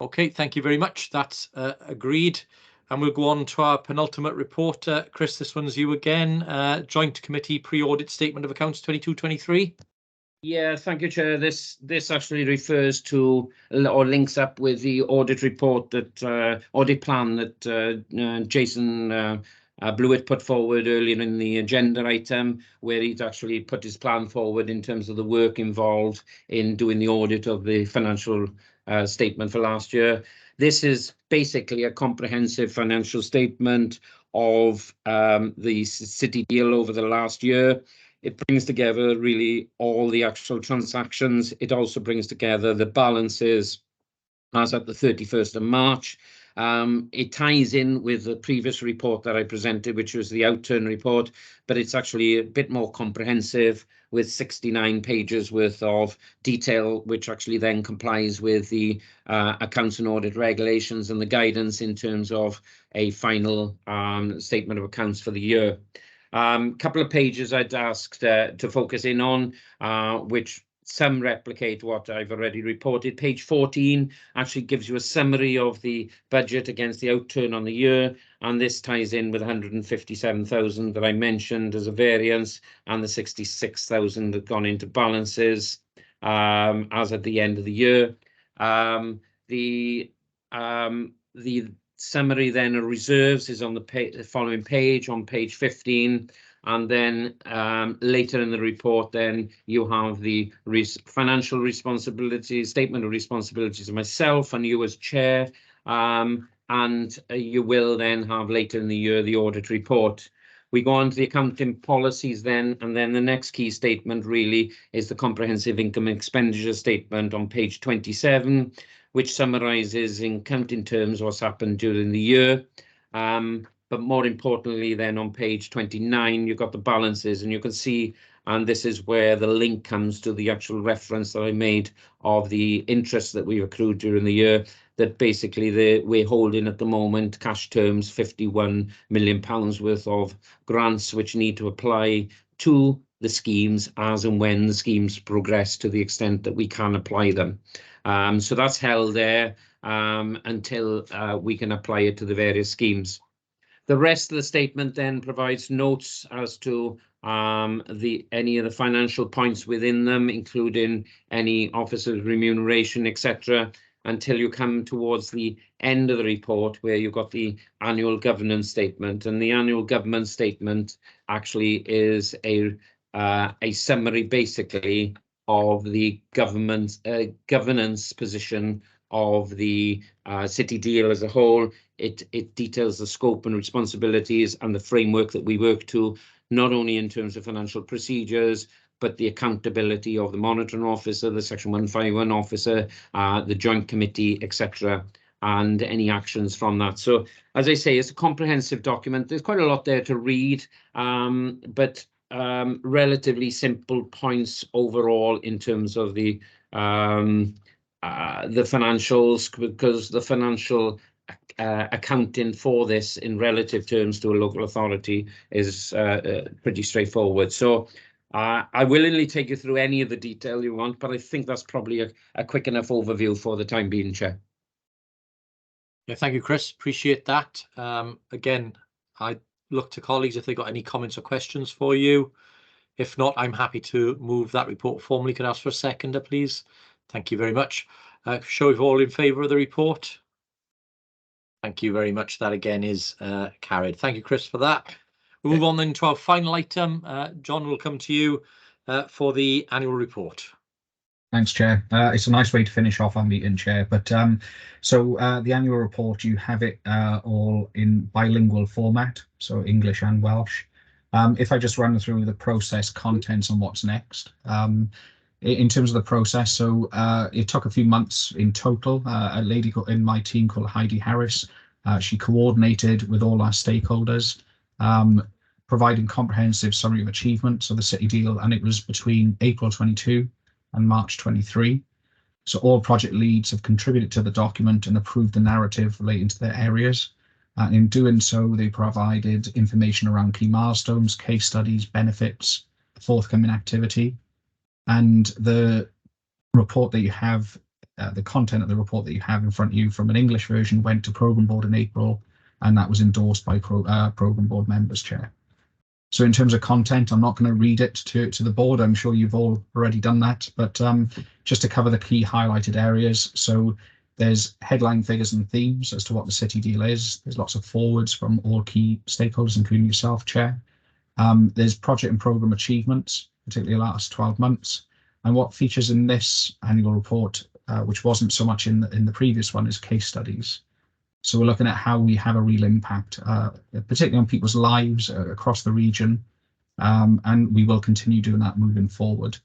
Okay, thank you very much. That's agreed. And we'll go on to our penultimate report. Chris, this one's you again. Joint Committee Pre-Audit Statement of Accounts 22-23. Yeah, thank you, Chair. This actually refers to or links up with the audit report that audit plan that Jason Blewett put forward earlier in the agenda item, where he'd actually put his plan forward in terms of the work involved in doing the audit of the financial statement for last year. This is basically a comprehensive financial statement of the city deal over the last year. It brings together really all the actual transactions. It also brings together the balances as at the 31st of March. It ties in with the previous report that I presented, which was the outturn report, but it's actually a bit more comprehensive with 69 pages worth of detail, which actually then complies with the accounts and audit regulations and the guidance in terms of a final statement of accounts for the year. Couple of pages I'd asked to focus in on, which some replicate what I've already reported. Page 14 actually gives you a summary of the budget against the outturn on the year, and this ties in with 157,000 that I mentioned as a variance, and the 66,000 that gone into balances as at the end of the year. The summary then of reserves is on the following page, on page 15. And then later in the report, then you have the financial responsibilities, statement of responsibilities of myself and you as chair. And you will then have later in the year the audit report. We go on to the accounting policies then, and then the next key statement really is the comprehensive income and expenditure statement on page 27, which summarises in accounting terms what's happened during the year. But more importantly, then on page 29, you've got the balances, and you can see, and this is where the link comes to the actual reference that I made of the interest that we accrued during the year, that basically we're holding at the moment, cash terms, £51 million worth of grants which need to apply to the schemes as and when the schemes progress to the extent that we can apply them. So that's held there until we can apply it to the various schemes. The rest of the statement then provides notes as to any of the financial points within them, including any officers' remuneration, etc., until you come towards the end of the report where you've got the annual governance statement. And the annual governance statement actually is a summary, basically, of the governance position of the city deal as a whole. It details the scope and responsibilities and the framework that we work to, not only in terms of financial procedures, but the accountability of the monitoring officer, the Section 151 officer, the joint committee, etc., and any actions from that. So, as I say, it's a comprehensive document. There's quite a lot there to read, but relatively simple points overall in terms of the financials, because the financial accounting for this in relative terms to a local authority is pretty straightforward. So I willingly take you through any of the detail you want, but I think that's probably a quick enough overview for the time being, Chair. Yeah, thank you, Chris. Appreciate that. Again, I look to colleagues if they've got any comments or questions for you. If not, I'm happy to move that report formally. Could I ask for a seconder, please? Thank you very much. Show if all in favour of the report. Thank you very much. That again is carried. Thank you, Chris, for that. We'll move on then to our final item. John, will come to you for the annual report. Thanks, Chair. It's a nice way to finish off our meeting, Chair. But the annual report, you have it all in bilingual format, so English and Welsh. If I just run through the process, contents, and what's next. In terms of the process, so it took a few months in total. A lady in my team called Heidi Harris, she coordinated with all our stakeholders, providing comprehensive summary of achievements of the city deal, and it was between April 22 and March 23. So all project leads have contributed to the document and approved the narrative relating to their areas. And in doing so, they provided information around key milestones, case studies, benefits, forthcoming activity. And the report that you have, the content of the report that you have in front of you from an English version went to Programme Board in April, and that was endorsed by Programme Board members, Chair. So in terms of content, I'm not going to read it to the board. I'm sure you've all already done that, but just to cover the key highlighted areas. So there's headline figures and themes as to what the city deal is. There's lots of forwards from all key stakeholders, including yourself, Chair. There's project and programme achievements, particularly the last 12 months. And what features in this annual report, which wasn't so much in the previous one, is case studies. So we're looking at how we have a real impact, particularly on people's lives across the region, and we will continue doing that moving forward.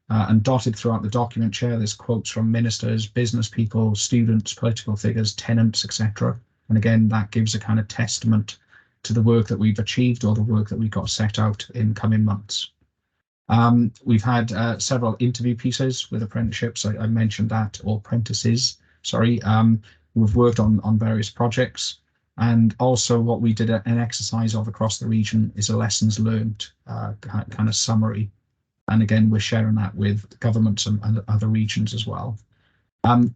And dotted throughout the document, Chair, there's quotes from ministers, business people, students, political figures, tenants, etc. And again, that gives a kind of testament to the work that we've achieved or the work that we've got set out in coming months. We've had several interview pieces with apprenticeships. I mentioned that, or apprentices, sorry. We've worked on various projects, and also what we did an exercise of across the region is a lessons learned kind of summary. And again, we're sharing that with governments and other regions as well.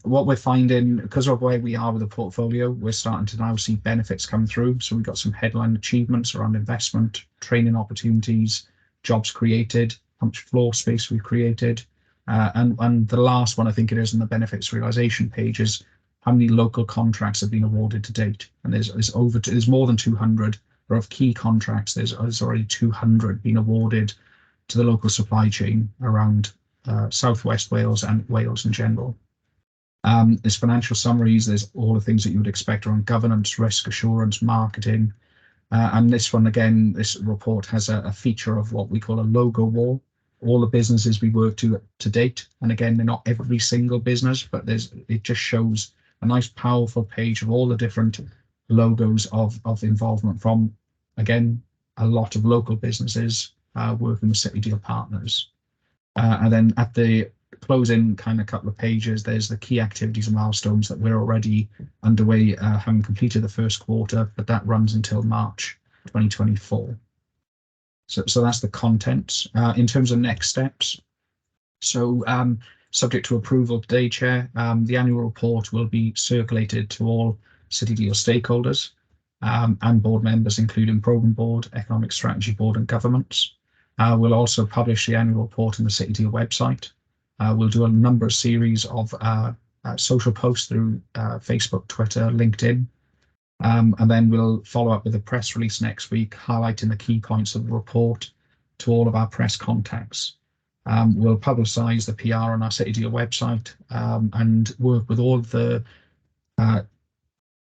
What we're finding, because of where we are with the portfolio, we're starting to now see benefits come through. So we've got some headline achievements around investment, training opportunities, jobs created, how much floor space we've created. And the last one, I think it is, in the benefits realisation page is how many local contracts have been awarded to date. And there's more than 200, but of key contracts, there's already 200 been awarded to the local supply chain around Southwest Wales and Wales in general. There's financial summaries, there's all the things that you would expect around governance, risk assurance, marketing. And this one, again, this report has a feature of what we call a logo wall. All the businesses we work to date, and again, they're not every single business, but it just shows a nice powerful page of all the different logos of involvement from, again, a lot of local businesses working with City Deal partners. And then at the closing kind of couple of pages, there's the key activities and milestones that we're already underway, having completed the first quarter, but that runs until March 2024. So that's the content. In terms of next steps, so subject to approval today, Chair, the annual report will be circulated to all City Deal stakeholders and board members, including Programme Board, Economic Strategy Board and governments. We'll also publish the annual report on the City Deal website. We'll do a number of series of social posts through Facebook, Twitter, LinkedIn. And then we'll follow up with a press release next week, highlighting the key points of the report to all of our press contacts. We'll publicise the PR on our City Deal website and work with all of the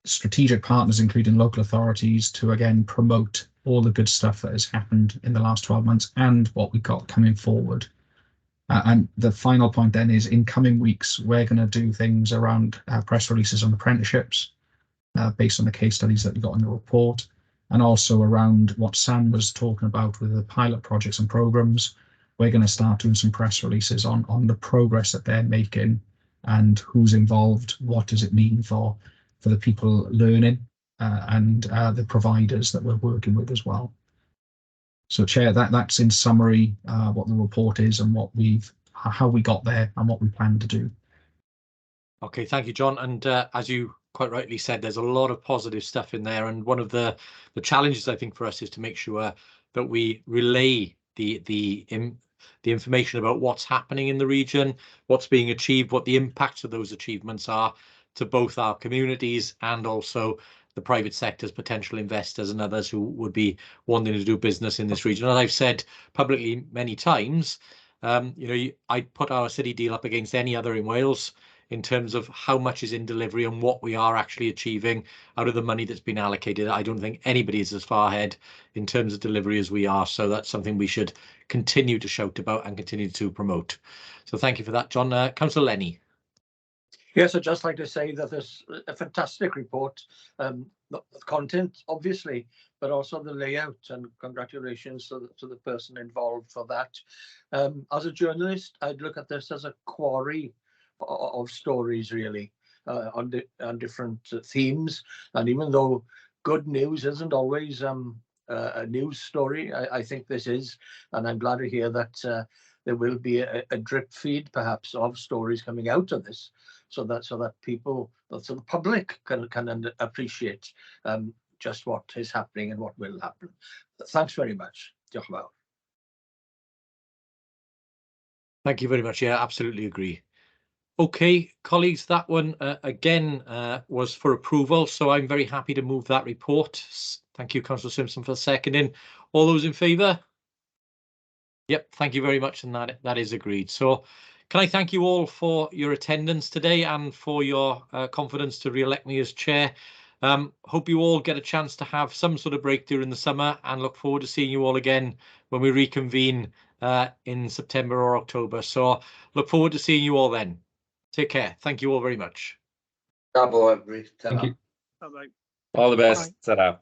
strategic partners, including local authorities, to again promote all the good stuff that has happened in the last 12 months and what we've got coming forward. And the final point then is, in coming weeks, we're going to do things around press releases on apprenticeships based on the case studies that we got in the report, and also around what Sam was talking about with the pilot projects and programs. We're going to start doing some press releases on the progress that they're making and who's involved, what does it mean for the people learning and the providers that we're working with as well. So, Chair, that's in summary what the report is and how we got there and what we plan to do. Okay, thank you, John. And as you quite rightly said, there's a lot of positive stuff in there. And one of the challenges, I think, for us is to make sure that we relay the information about what's happening in the region, what's being achieved, what the impacts of those achievements are to both our communities and also the private sector's potential investors and others who would be wanting to do business in this region. And I've said publicly many times, I'd put our city deal up against any other in Wales in terms of how much is in delivery and what we are actually achieving out of the money that's been allocated. I don't think anybody is as far ahead in terms of delivery as we are. So that's something we should continue to shout about and continue to promote. So thank you for that, John. Councillor Lenny. Yes, I'd just like to say that there's a fantastic report. The content, obviously, but also the layout, and congratulations to the person involved for that. As a journalist, I'd look at this as a quarry of stories, really, on different themes. And even though good news isn't always a news story, I think this is, and I'm glad to hear that there will be a drip feed, perhaps, of stories coming out of this, so that people, so the public can appreciate just what is happening and what will happen. Thanks very much. Diolch yn fawr. Thank you very much. Yeah, absolutely agree. Okay, colleagues, that one again was for approval, so I'm very happy to move that report. Thank you, Councillor Simpson, for seconding. All those in favour? Yep, thank you very much, and that is agreed. So can I thank you all for your attendance today and for your confidence to re-elect me as chair. Hope you all get a chance to have some sort of break during the summer, and look forward to seeing you all again when we reconvene in September or October. So look forward to seeing you all then. Take care. Thank you all very much. Thank you. All the best. Ta-ra.